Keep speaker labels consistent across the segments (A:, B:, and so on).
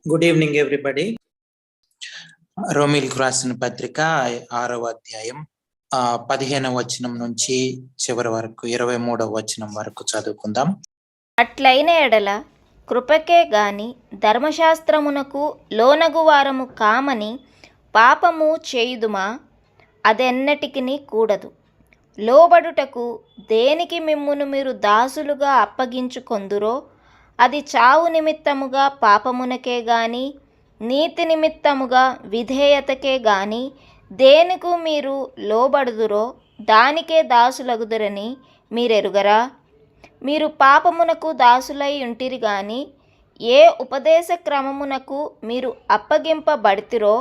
A: Good evening everybody. రోమిల్కు రాసిన పత్రిక 6వ అధ్యాయం 15వ వచనం నుంచి చివరి వరకు 23వ వచనం వరకు చదువుకుందాం.
B: అట్లైన ఎడల కృపకే గాని ధర్మశాస్త్రమునకు లోనగు వారము కామని పాపము చేయుదుమా? అదెన్నటికిని కూడదు. లోబడుటకు దేనికి మిమ్మును మీరు దాసులుగా అప్పగించుకొందురో అది చావు నిమిత్తముగా పాపమునకే గాని నీతి నిమిత్తముగా విధేయతకే గాని దేనికు మీరు లోబడుదురో దానికే దాసులగుదురని మీరెరుగరా? మీరు పాపమునకు దాసులై ఉంటిరి గాని ఏ ఉపదేశ క్రమమునకు మీరు అప్పగింపబడితిరో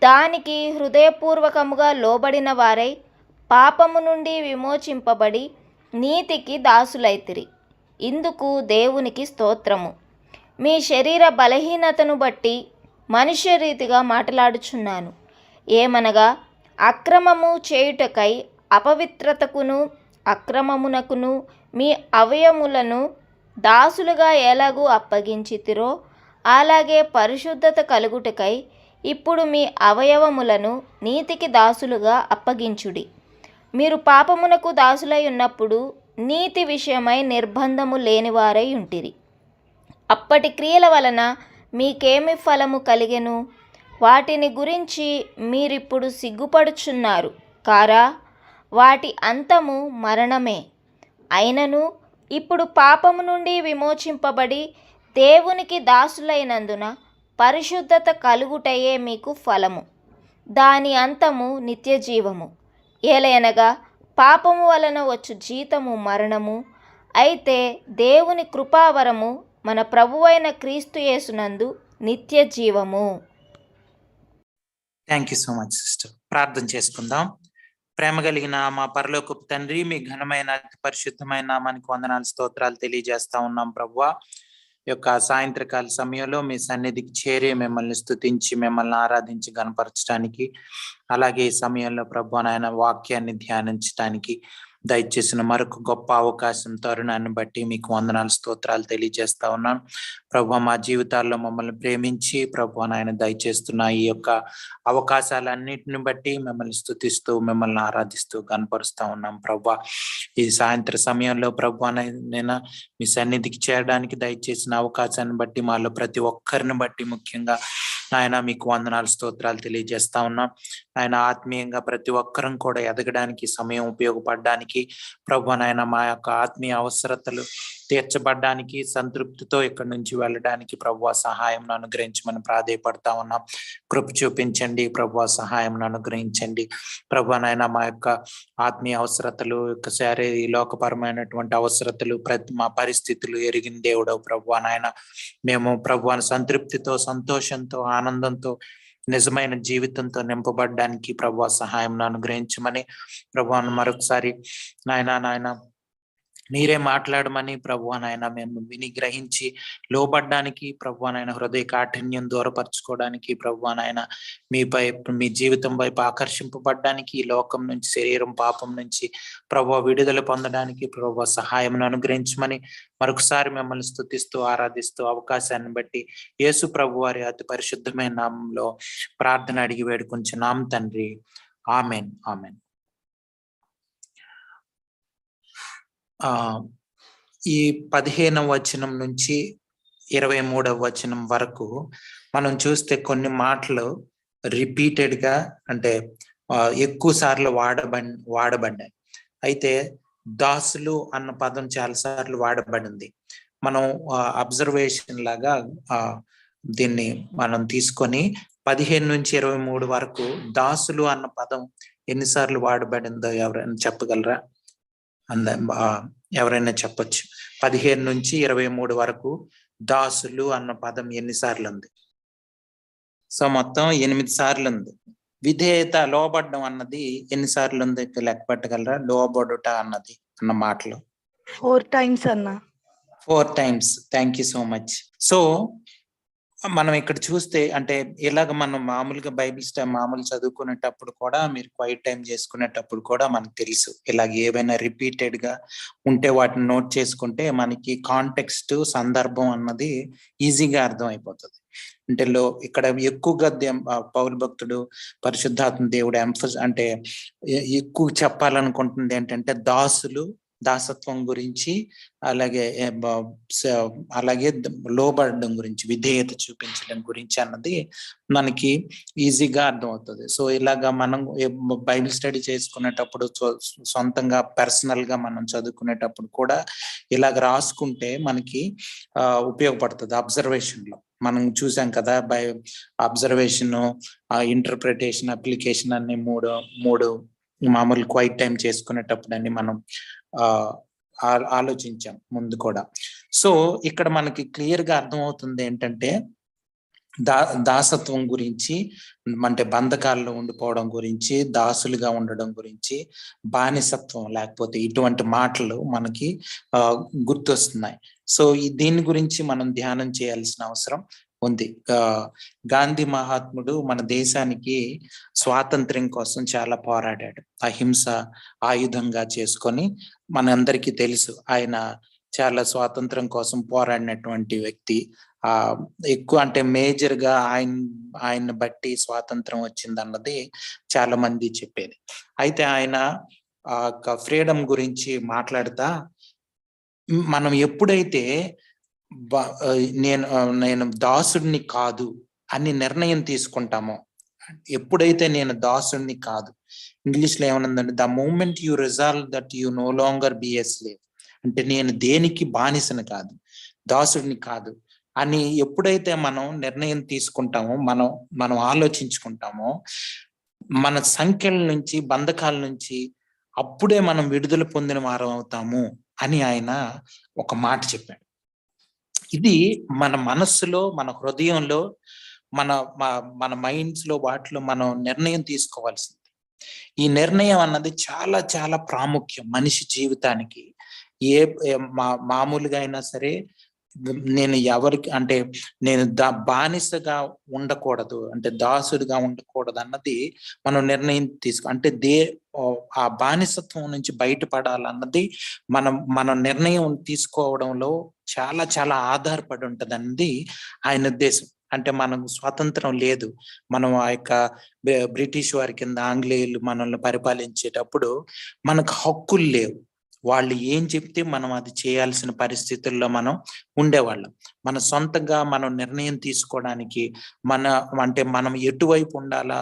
B: దానికి హృదయపూర్వకముగా లోబడిన వారై పాపము నుండి విమోచింపబడి నీతికి దాసులైతిరి. ఇందుకు దేవునికి స్తోత్రము. మీ శరీర బలహీనతను బట్టి మనుష్య రీతిగా మాట్లాడుచున్నాను. ఏమనగా అక్రమము చేయుటకై అపవిత్రతకును అక్రమమునకును మీ అవయములను దాసులుగా ఎలాగూ అప్పగించితిరో అలాగే పరిశుద్ధత కలుగుటకై ఇప్పుడు మీ అవయవములను నీతికి దాసులుగా అప్పగించుడి. మీరు పాపమునకు దాసులై ఉన్నప్పుడు నీతి విషయమై నిర్బంధము లేనివారై ఉంటిరి. అప్పటి క్రియల వలన మీకేమి ఫలము కలిగెను? వాటిని గురించి మీరిప్పుడు సిగ్గుపడుచున్నారు కారా? వాటి అంతము మరణమే. అయినను ఇప్పుడు పాపము నుండి విమోచింపబడి దేవునికి దాసులైనందున పరిశుద్ధత కలుగుటయే మీకు ఫలము. దాని అంతము నిత్యజీవము. ఏలయనగా పాపము వలన వచ్చు జీతము మరణము. అయితే దేవుని కృపావరము మన ప్రభువైన క్రీస్తు యేసునందు నిత్య జీవము.
A: Thank you so much sister. ప్రార్థన చేసుకుందాం. ప్రేమ కలిగిన మా పరలోకపు తండ్రి, మీ ఘనమైన పరిశుద్ధమైన నామానికి వందనాలు స్తోత్రాలు తెలియజేస్తా ఉన్నాం ప్రభువా. యొక్క సాయంత్రకాల సమయంలో మీ సన్నిధికి చేరి మిమ్మల్ని స్తుతించి మిమ్మల్ని ఆరాధించి గణపరచడానికి, అలాగే ఈ సమయంలో ప్రభువా నాయన వాక్యాన్ని ధ్యానించడానికి దయచేసిన మరొక గొప్ప అవకాశం తరుణాన్ని బట్టి మీకు వందనాలు స్తోత్రాలు తెలియజేస్తా ఉన్నాను ప్రభువా. మా జీవితాల్లో మమ్మల్ని ప్రేమించి ప్రభువా నాయన దయచేస్తున్న ఈ యొక్క అవకాశాలన్నిటిని బట్టి మిమ్మల్ని స్తుతిస్తూ మిమ్మల్ని ఆరాధిస్తూ కనపరుస్తా ఉన్నాం ప్రభువా. ఈ సాయంత్ర సమయంలో ప్రభువా నేను మీ సన్నిధికి చేరడానికి దయచేసిన అవకాశాన్ని బట్టి మాలో ప్రతి ఒక్కరిని బట్టి ముఖ్యంగా ఆయన మీకు వందనాలు స్తోత్రాలు తెలియజేస్తా ఉన్నాం. ఆయన ఆత్మీయంగా ప్రతి ఒక్కరం కూడా ఎదగడానికి సమయం ఉపయోగపడడానికి ప్రభువా నాయన మా యొక్క ఆత్మీయ అవసరతలు తీర్చబడ్డానికి సంతృప్తితో ఇక్కడి నుంచి వెళ్ళడానికి ప్రభువా సహాయం అనుగ్రహించమని ప్రాధేయపడతా ఉన్నాం. కృప చూపించండి ప్రభువా, సహాయం అనుగ్రహించండి ప్రభువా నాయన. మా యొక్క ఆత్మీయ అవసరతలు ఒక్కసారి ఈ లోకపరమైనటువంటి అవసరతలు మా పరిస్థితులు ఎరిగిన దేవుడవు ప్రభువా నాయన. మేము ప్రభువాని సంతృప్తితో సంతోషంతో ఆనందంతో నిజమైన జీవితంతో నింపబడడానికి ప్రభువా సహాయం అనుగ్రహించమని ప్రభువాను మరొకసారి నాయన మీరే మాట్లాడమని ప్రభువా నాయన మేము విని గ్రహించి లోబడ్డానికి ప్రభువా నాయన హృదయ కాఠిన్యం దూరపరచుకోవడానికి ప్రభువా నాయన మీపై మీ జీవితం వైపు ఆకర్షింపబడ్డానికి ఈ లోకం నుంచి శరీరం పాపం నుంచి ప్రభువా విడుదల పొందడానికి ప్రభువా సహాయం అనుగ్రహించమని మరొకసారి మిమ్మల్ని స్తుతిస్తూ ఆరాధిస్తూ అవకాశాన్ని బట్టి యేసు ప్రభు వారి అతి పరిశుద్ధమైన నామంలో ప్రార్థన అడిగి వేడుకొంచున్నాం తండ్రి. Amen, amen. ఈ 15వ వచనం నుంచి 23వ వచనం వరకు మనం చూస్తే కొన్ని మాటలు రిపీటెడ్ గా అంటే ఎక్కువ సార్లు వాడబడ్డాయి. అయితే దాసులు అన్న పదం చాలా సార్లు వాడబడింది. మనం అబ్జర్వేషన్ లాగా దీన్ని మనం తీసుకొని 15 నుంచి 23 వరకు దాసులు అన్న పదం ఎన్నిసార్లు వాడబడిందో ఎవరైనా చెప్పగలరా? ఎవరైనా చెప్పొచ్చు. 15 నుంచి 23 వరకు దాసులు అన్న పదం ఎన్నిసార్లు ఉంది? సో మొత్తం 8 సార్లు ఉంది. విధేయత, లోబడ్డం అన్నది ఎన్నిసార్లు ఉంది లెక్క పెట్టగలరా? లోబడుట అన్నది అన్న మాటలు
C: 4 times అన్న.
A: 4 times. Thank you so much. So మనం ఇక్కడ చూస్తే అంటే ఇలాగ మనం మామూలుగా మామూలు చదువుకునేటప్పుడు కూడా మీరు క్వైట్ టైం చేసుకునేటప్పుడు కూడా మనకు తెలుసు, ఇలాగ ఏవైనా రిపీటెడ్ గా ఉంటే వాటిని నోట్ చేసుకుంటే మనకి కాంటెక్స్ట్ సందర్భం అన్నది ఈజీగా అర్థం అయిపోతుంది. అంటే ఇక్కడ ఎక్కువగా పౌలు భక్తుడు పరిశుద్ధాత్మ దేవుడు అంటే ఎక్కువ చెప్పాలనుకుంటుంది ఏంటంటే దాసత్వం గురించి, అలాగే అలాగే లోబడడం గురించి, విధేయత చూపించడం గురించి అన్నది మనకి ఈజీగా అర్థమవుతుంది. సో ఇలాగా మనం బైబిల్ స్టడీ చేసుకునేటప్పుడు, సొంతంగా పర్సనల్ గా మనం చదువుకునేటప్పుడు కూడా ఇలాగ రాసుకుంటే మనకి ఉపయోగపడుతుంది. అబ్జర్వేషన్ లో మనం చూసాం కదా, అబ్జర్వేషన్, ఇంటర్ప్రిటేషన్, అప్లికేషన్ అన్ని మూడు మామూలు క్వైట్ టైం చేసుకునేటప్పుడు అని మనం ఆలోచించాం ముందు కూడా. సో ఇక్కడ మనకి క్లియర్ గా అర్థమవుతుంది ఏంటంటే దాసత్వం గురించి, అంటే బంధకాల్లో ఉండిపోవడం గురించి, దాసులుగా ఉండడం గురించి, బానిసత్వం లేకపోతే ఇటువంటి మాటలు మనకి గుర్తొస్తున్నాయి. సో దీని గురించి మనం ధ్యానం చేయాల్సిన అవసరం ఉంది. గాంధీ మహాత్ముడు మన దేశానికి స్వాతంత్ర్యం కోసం చాలా పోరాడాడు. అహింస ఆయుధంగా చేసుకొని, మనందరికీ తెలుసు ఆయన చాలా స్వాతంత్రం కోసం పోరాడినటువంటి వ్యక్తి. ఎక్కువ అంటే మేజర్ గా ఆయన్ని బట్టి స్వాతంత్రం వచ్చింది అన్నది చాలా మంది చెప్పేది. అయితే ఆయన ఫ్రీడమ్ గురించి మాట్లాడుతా, మనం ఎప్పుడైతే నేను దాసుడిని కాదు అని నిర్ణయం తీసుకుంటామో, ఎప్పుడైతే నేను దాసుడిని కాదు, ఇంగ్లీష్ లో ఏమనుందంటే the moment you resolve that you no longer be a slave, అంటే నేను దేనికి బానిసని కాదు, దాసుడిని కాదు అని ఎప్పుడైతే మనం నిర్ణయం తీసుకుంటామో, మనం ఆలోచించుకుంటామో, మన సంఖ్యల నుంచి, బంధకాల నుంచి అప్పుడే మనం విడుదల పొందిన వారం అవుతాము అని ఆయన ఒక మాట చెప్పాడు. ఇది మన మనస్సులో, మన హృదయంలో, మన మైండ్స్ లో, వాటిలో మనం నిర్ణయం తీసుకోవాల్సింది. ఈ నిర్ణయం అన్నది చాలా చాలా ప్రాముఖ్యం మనిషి జీవితానికి. మామూలుగా అయినా సరే, నేను ఎవరికి అంటే నేను బానిసగా ఉండకూడదు, అంటే దాసుడిగా ఉండకూడదు అన్నది మనం నిర్ణయం అంటే ఆ బానిసత్వం నుంచి బయటపడాలన్నది మన నిర్ణయం తీసుకోవడంలో చాలా చాలా ఆధారపడి ఉంటది అన్నది ఆయన ఉద్దేశం. అంటే మనకు స్వాతంత్రం లేదు, మనం ఆ యొక్క బ్రిటిష్ వారి కింద ఆంగ్లేయులు మనల్ని పరిపాలించేటప్పుడు మనకు హక్కులు లేవు. వాళ్ళు ఏం చెప్తే మనం అది చేయాల్సిన పరిస్థితుల్లో మనం ఉండేవాళ్ళం. మన సొంతంగా మనం నిర్ణయం తీసుకోవడానికి, అంటే మనం ఎటువైపు ఉండాలా,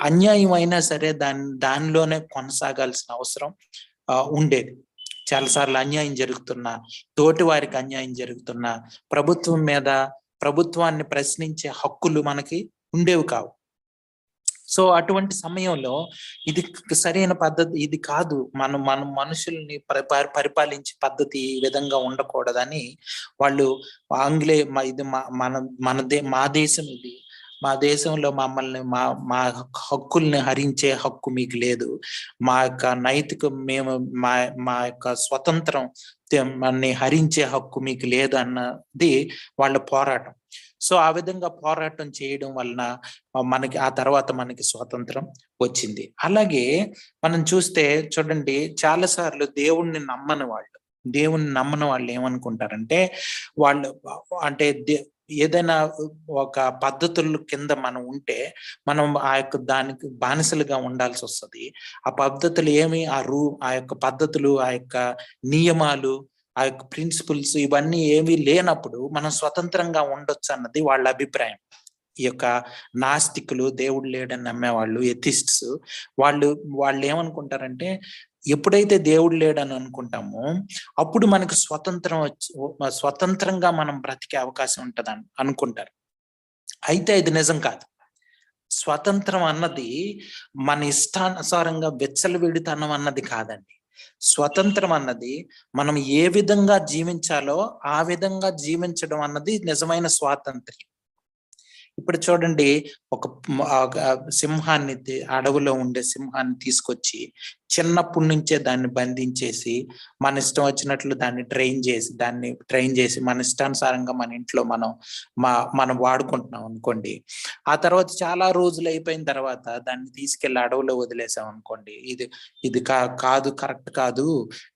A: అన్యాయం అయినా సరే దానిలోనే కొనసాగాల్సిన అవసరం ఉండేది. చాలాసార్లు అన్యాయం జరుగుతున్నా, తోటి వారికి అన్యాయం జరుగుతున్నా, ప్రభుత్వాన్ని ప్రశ్నించే హక్కులు మనకి ఉండేవి కావు. సో అటువంటి సమయంలో ఇది సరైన పద్ధతి ఇది కాదు, మనం మనుషుల్ని పరిపాలించే పద్ధతి ఈ విధంగా ఉండకూడదని వాళ్ళు మా దేశం ఇది, మా దేశంలో మమ్మల్ని మా హక్కుల్ని హరించే హక్కు మీకు లేదు, మా యొక్క మా యొక్క స్వతంత్రం హరించే హక్కు మీకు లేదు అన్నది వాళ్ళ పోరాటం. సో ఆ విధంగా పోరాటం చేయడం వలన ఆ తర్వాత మనకి స్వాతంత్రం వచ్చింది. అలాగే మనం చూస్తే చూడండి, చాలా సార్లు దేవుణ్ణి నమ్మని వాళ్ళు ఏమనుకుంటారంటే, వాళ్ళు అంటే ఏదైనా ఒక పద్ధతుల కింద మనం ఉంటే మనం దానికి బానిసలుగా ఉండాల్సి వస్తుంది. ఆ పద్ధతులు ఆ యొక్క పద్ధతులు, ఆ యొక్క నియమాలు, ఆ యొక్క ప్రిన్సిపల్స్ ఇవన్నీ ఏమీ లేనప్పుడు మనం స్వతంత్రంగా ఉండొచ్చు అన్నది వాళ్ళ అభిప్రాయం. ఈ యొక్క నాస్తికులు, దేవుడు లేడని నమ్మేవాళ్ళు, ఎథిస్ట్స్, వాళ్ళు ఏమనుకుంటారంటే, ఎప్పుడైతే దేవుడు లేడని అనుకుంటామో అప్పుడు మనకు స్వతంత్రంగా మనం బ్రతికే అవకాశం ఉంటదని అనుకుంటారు. అయితే ఇది నిజం కాదు. స్వతంత్రం అన్నది మన ఇష్టానుసారంగా విచ్చలవిడితనం అన్నది కాదండి. స్వతంత్రం అన్నది మనం ఏ విధంగా జీవించాలో ఆ విధంగా జీవించడం అన్నది నిజమైన స్వాతంత్ర్యం. ఇప్పుడు చూడండి, ఒక సింహాన్ని, అడవిలో ఉండే సింహాన్ని తీసుకొచ్చి చిన్నప్పటి నుంచే దాన్ని బంధించేసి మన ఇష్టం వచ్చినట్లు దాన్ని ట్రైన్ చేసి మన ఇష్టానుసారంగా మన ఇంట్లో మనం వాడుకుంటున్నాం అనుకోండి. ఆ తర్వాత చాలా రోజులు అయిపోయిన తర్వాత దాన్ని తీసుకెళ్లి అడవిలో వదిలేసాం అనుకోండి. ఇది కాదు, కరెక్ట్ కాదు,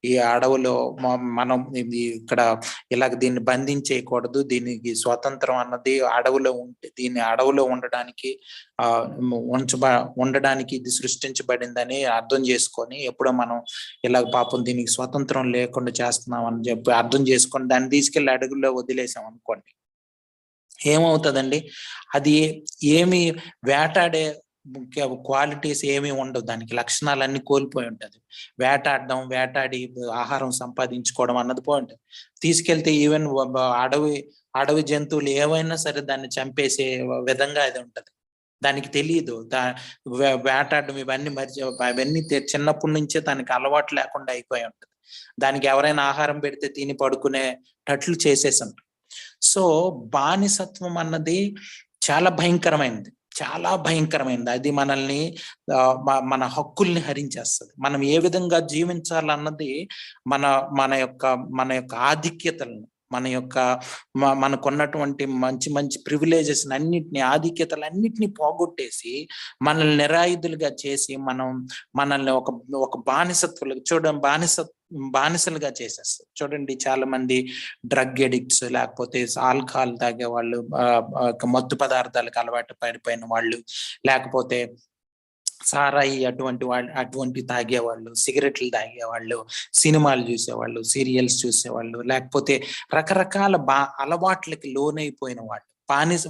A: ఈ అడవిలో మనం ఇక్కడ ఇలాగ దీన్ని బంధించేయకూడదు, దీనికి స్వాతంత్రం అన్నది అడవిలో ఉంటే దీన్ని అడవిలో ఉండడానికి ఉండడానికి ఇది సృష్టించబడిందని అర్థం చేసుకొని ఎప్పుడో మనం ఇలా పాపం దీనికి స్వతంత్రం లేకుండా చేస్తున్నాం అని చెప్పి అర్థం చేసుకొని దాన్ని తీసుకెళ్లి అడుగుల్లో వదిలేసాం అనుకోండి. ఏమవుతుందండి, అది ఏమి వేటాడే క్వాలిటీస్ ఏమి ఉండవు, దానికి లక్షణాలన్నీ కోల్పోయి ఉంటది. వేటాడి ఆహారం సంపాదించుకోవడం అన్నది పోయి ఉంటది. తీసుకెళ్తే ఈవెన్ అడవి జంతువులు ఏవైనా సరే దాన్ని చంపేసే విధంగా అది ఉంటది. దానికి తెలియదు వేటాడడం ఇవన్నీ అవన్నీ చిన్నప్పటి నుంచే దానికి అలవాటు లేకుండా అయిపోయి ఉంటుంది. దానికి ఎవరైనా ఆహారం పెడితే తిని పడుకునేటట్లు చేసేసాం. సో బానిసత్వం అన్నది చాలా భయంకరమైనది. అది మనల్ని మన హక్కుల్ని హరించేస్తుంది. మనం ఏ విధంగా జీవించాలన్నది మన యొక్క ఆధిక్యతలను, మనకున్నటువంటి మంచి ప్రివిలేజెస్ అన్నిటిని, ఆధిక్యతలన్నిటిని పోగొట్టేసి మనల్ని నిరాయుధులుగా చేసి మనల్ని ఒక బానిసలుగా చేసేస్తారు. చూడండి, చాలా మంది డ్రగ్ ఎడిక్ట్స్, లేకపోతే ఆల్కహాల్ తాగే వాళ్ళు, మత్తు పదార్థాలకు అలవాటు పడిపోయిన వాళ్ళు, లేకపోతే సారాయి అటువంటి తాగేవాళ్ళు, సిగరెట్లు తాగేవాళ్ళు, సినిమాలు చూసేవాళ్ళు, సీరియల్స్ చూసేవాళ్ళు, లేకపోతే రకరకాల అలవాట్లకి లోనైపోయిన వాళ్ళు,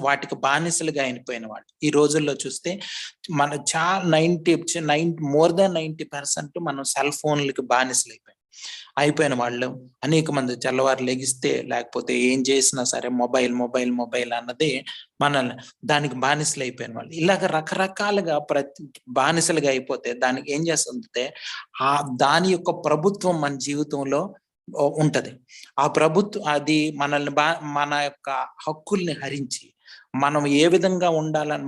A: వాటికి బానిసలుగా అయిపోయిన వాళ్ళు. ఈ రోజుల్లో చూస్తే మన చాలా మోర్ దాన్ 90% మనం సెల్ ఫోన్లకి అయిపోయిన వాళ్ళు అనేక మంది. తెల్లవారు లెగిస్తే లేకపోతే ఏం చేసినా సరే మొబైల్ అన్నది మనల్ని దానికి బానిసలు అయిపోయిన వాళ్ళు. ఇలాగ రకరకాలుగా బానిసలుగా అయిపోతే దానికి ఏం చేస్తుందంటే దాని యొక్క ప్రభుత్వం మన జీవితంలో ఉంటది. ఆ ప్రభుత్వం అది మనల్ని మన యొక్క హక్కుల్ని హరించి మనం ఏ విధంగా ఉండాలని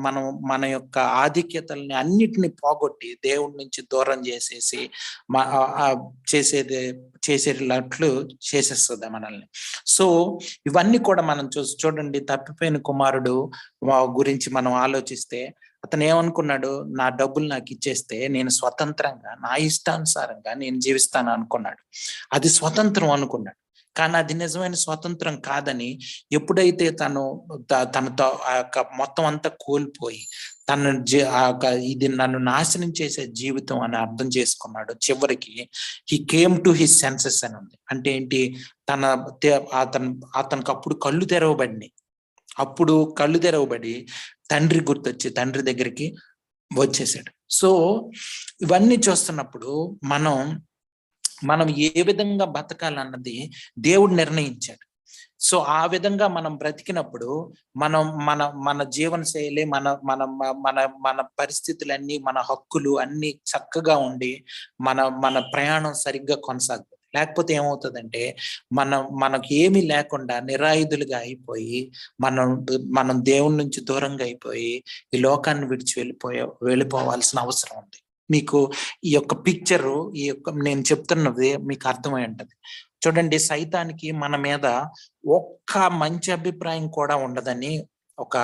A: మన యొక్క ఆధిక్యతల్ని అన్నిటిని పోగొట్టి దేవుడి నుంచి దూరం చేసేసి చేసేటట్లు చేసేస్తుంది మనల్ని. సో ఇవన్నీ కూడా మనం చూడండి, తప్పిపోయిన కుమారుడు గురించి మనం ఆలోచిస్తే అతను ఏమనుకున్నాడు, నా డబ్బులు నాకు ఇచ్చేస్తే నేను స్వతంత్రంగా నా ఇష్టానుసారంగా నేను జీవిస్తాను అనుకున్నాడు. అది స్వతంత్రం అనుకున్నాడు. కానీ అది నిజమైన స్వతంత్రం కాదని ఎప్పుడైతే తనతో ఆ యొక్క మొత్తం అంతా కోల్పోయి ఇది నన్ను నాశనం చేసే జీవితం అని అర్థం చేసుకున్నాడు, చివరికి he came to his senses అని ఉంది. అంటే ఏంటి, అతనికి అప్పుడు కళ్ళు తెరవబడి తండ్రి గుర్తొచ్చి తండ్రి దగ్గరికి వచ్చేసాడు. సో ఇవన్నీ చూస్తున్నప్పుడు మనం ఏ విధంగా బతకాలన్నది దేవుడు నిర్ణయించాడు. సో ఆ విధంగా మనం బ్రతికినప్పుడు మన జీవన శైలి, మన పరిస్థితులన్నీ, మన హక్కులు అన్ని చక్కగా ఉండి మన ప్రయాణం సరిగ్గా కొనసాగుతుంది. లేకపోతే ఏమవుతుందంటే మనకు ఏమీ లేకుండా నిరాయుధులుగా అయిపోయి మనం దేవుని నుంచి దూరంగా అయిపోయి ఈ లోకాన్ని విడిచి వెళ్ళిపోవాల్సిన అవసరం ఉంది. మీకు ఈ యొక్క పిక్చరు, నేను చెప్తున్నది మీకు అర్థమై ఉంటది. చూడండి, సైతానికి మన మీద ఒక్క మంచి అభిప్రాయం కూడా ఉండదని ఒక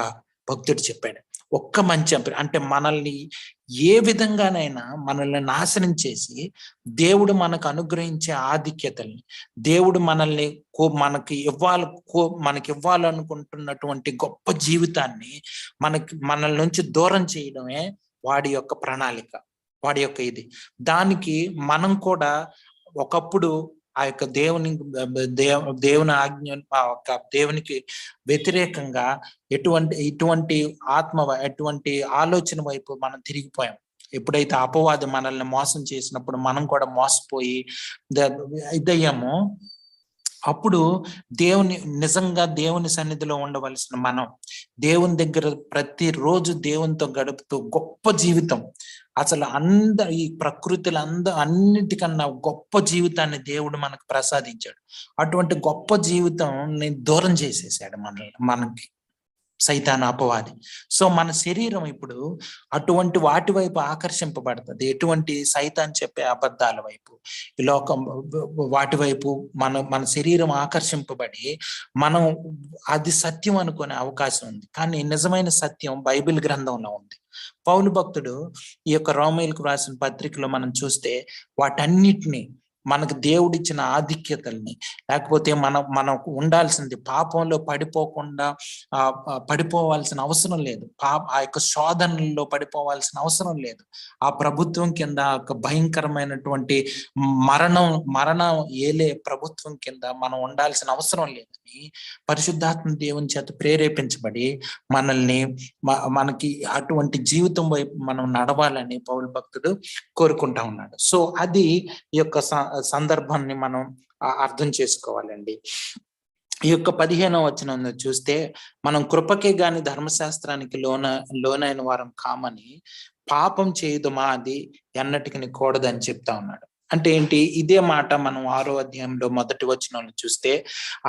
A: భక్తుడు చెప్పాడు. ఒక్క మంచి అభిప్రాయం అంటే మనల్ని ఏ విధంగానైనా మనల్ని నాశనం చేసి దేవుడు మనకు అనుగ్రహించే ఆధిక్యతల్ని, దేవుడు మనకి ఇవ్వాలనుకుంటున్నటువంటి గొప్ప జీవితాన్ని మనల్ని నుంచి దూరం చేయడమే వాడి యొక్క ప్రణాళిక, వాడి యొక్క ఇది. దానికి మనం కూడా ఒకప్పుడు ఆ యొక్క దేవుని ఆజ్ఞ, దేవునికి వ్యతిరేకంగా ఇటువంటి ఎటువంటి ఆలోచన వైపు మనం తిరిగిపోయాం. ఎప్పుడైతే అపవాది మనల్ని మోసం చేసినప్పుడు మనం కూడా మోసపోయి ఇదయ్యామో, అప్పుడు నిజంగా దేవుని సన్నిధిలో ఉండవలసిన మనం దేవుని దగ్గర ప్రతిరోజు దేవునితో గడుపుతూ గొప్ప జీవితం, అసలు ఈ ప్రకృతిలో అన్నిటికన్నా గొప్ప జీవితాన్ని దేవుడు మనకు ప్రసాదించాడు. అటువంటి గొప్ప జీవితం దూరం చేసేసాడు మనకి. సైతాను అపవాది. సో మన శరీరం ఇప్పుడు అటువంటి వాటి వైపు ఆకర్షింపబడుతుంది. ఎటువంటి సైతాన్ చెప్పే అబద్ధాల వైపు, ఈ లోకం వాటి వైపు మన శరీరం ఆకర్షింపబడి మనం అది సత్యం అనుకునే అవకాశం ఉంది. కానీ నిజమైన సత్యం బైబిల్ గ్రంథంలో ఉంది. పౌలు భక్తుడు ఈ యొక్క రోమీయులకు రాసిన పత్రికలో మనం చూస్తే వాటన్నిటిని, మనకు దేవుడిచ్చిన ఆధిక్యతల్ని, లేకపోతే మనకు ఉండాల్సింది పాపంలో పడిపోకుండా పడిపోవాల్సిన అవసరం లేదు, ఆ యొక్క శోధనల్లో పడిపోవాల్సిన అవసరం లేదు, ఆ ప్రభుత్వం కింద ఒక భయంకరమైనటువంటి మరణం ఏలే ప్రభుత్వం కింద మనం ఉండాల్సిన అవసరం లేదని పరిశుద్ధాత్మ దేవుని చేత ప్రేరేపించబడి మనకి అటువంటి జీవితం వైపు మనం నడవాలని పౌలు భక్తుడు కోరుకుంటా ఉన్నాడు. సో అది ఈ యొక్క సందర్భాన్ని మనం అర్థం చేసుకోవాలండి. ఈ యొక్క 15వ వచనం చూస్తే, మనం కృపకే గాని ధర్మశాస్త్రానికి లోనైన వారం కామని పాపం చేయుదుమా అది ఎన్నటికి కూడదని చెప్తా ఉన్నాడు. అంటే ఏంటి? ఇదే మాట మనం 6వ అధ్యాయంలో మొదటి వచనంలో చూస్తే,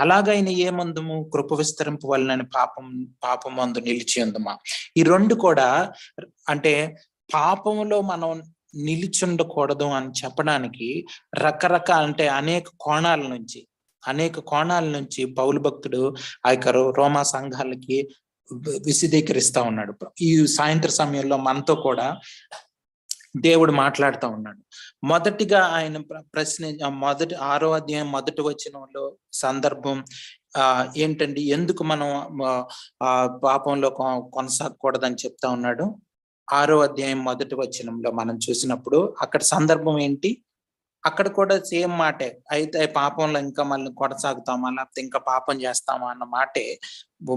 A: అలాగైన ఏమందుము కృప విస్తరింపు వలనని పాపం అందు నిలిచి ఉందమా. ఈ రెండు కూడా అంటే పాపంలో మనం నిలిచుండకూడదు అని చెప్పడానికి అంటే అనేక కోణాల నుంచి పౌలు భక్తుడు ఆ యొక్క రోమా సంఘాలకి విశదీకరిస్తా ఉన్నాడు. ఈ సాయంత్ర సమయంలో మనతో కూడా దేవుడు మాట్లాడుతూ ఉన్నాడు. మొదటిగా ఆయన మొదటి 6వ అధ్యాయం మొదటి వచనంలో సందర్భం ఏంటండి? ఎందుకు మనం పాపంలో కొనసాగకూడదని చెప్తా ఉన్నాడు? 6వ అధ్యాయం మొదటి వచనంలో మనం చూసినప్పుడు అక్కడ సందర్భం ఏంటి? అక్కడ కూడా సేమ్ మాటే. అయితే పాపంలో ఇంకా మళ్ళీ కొనసాగుతామా, లేకపోతే ఇంకా పాపం చేస్తామా అన్న మాటే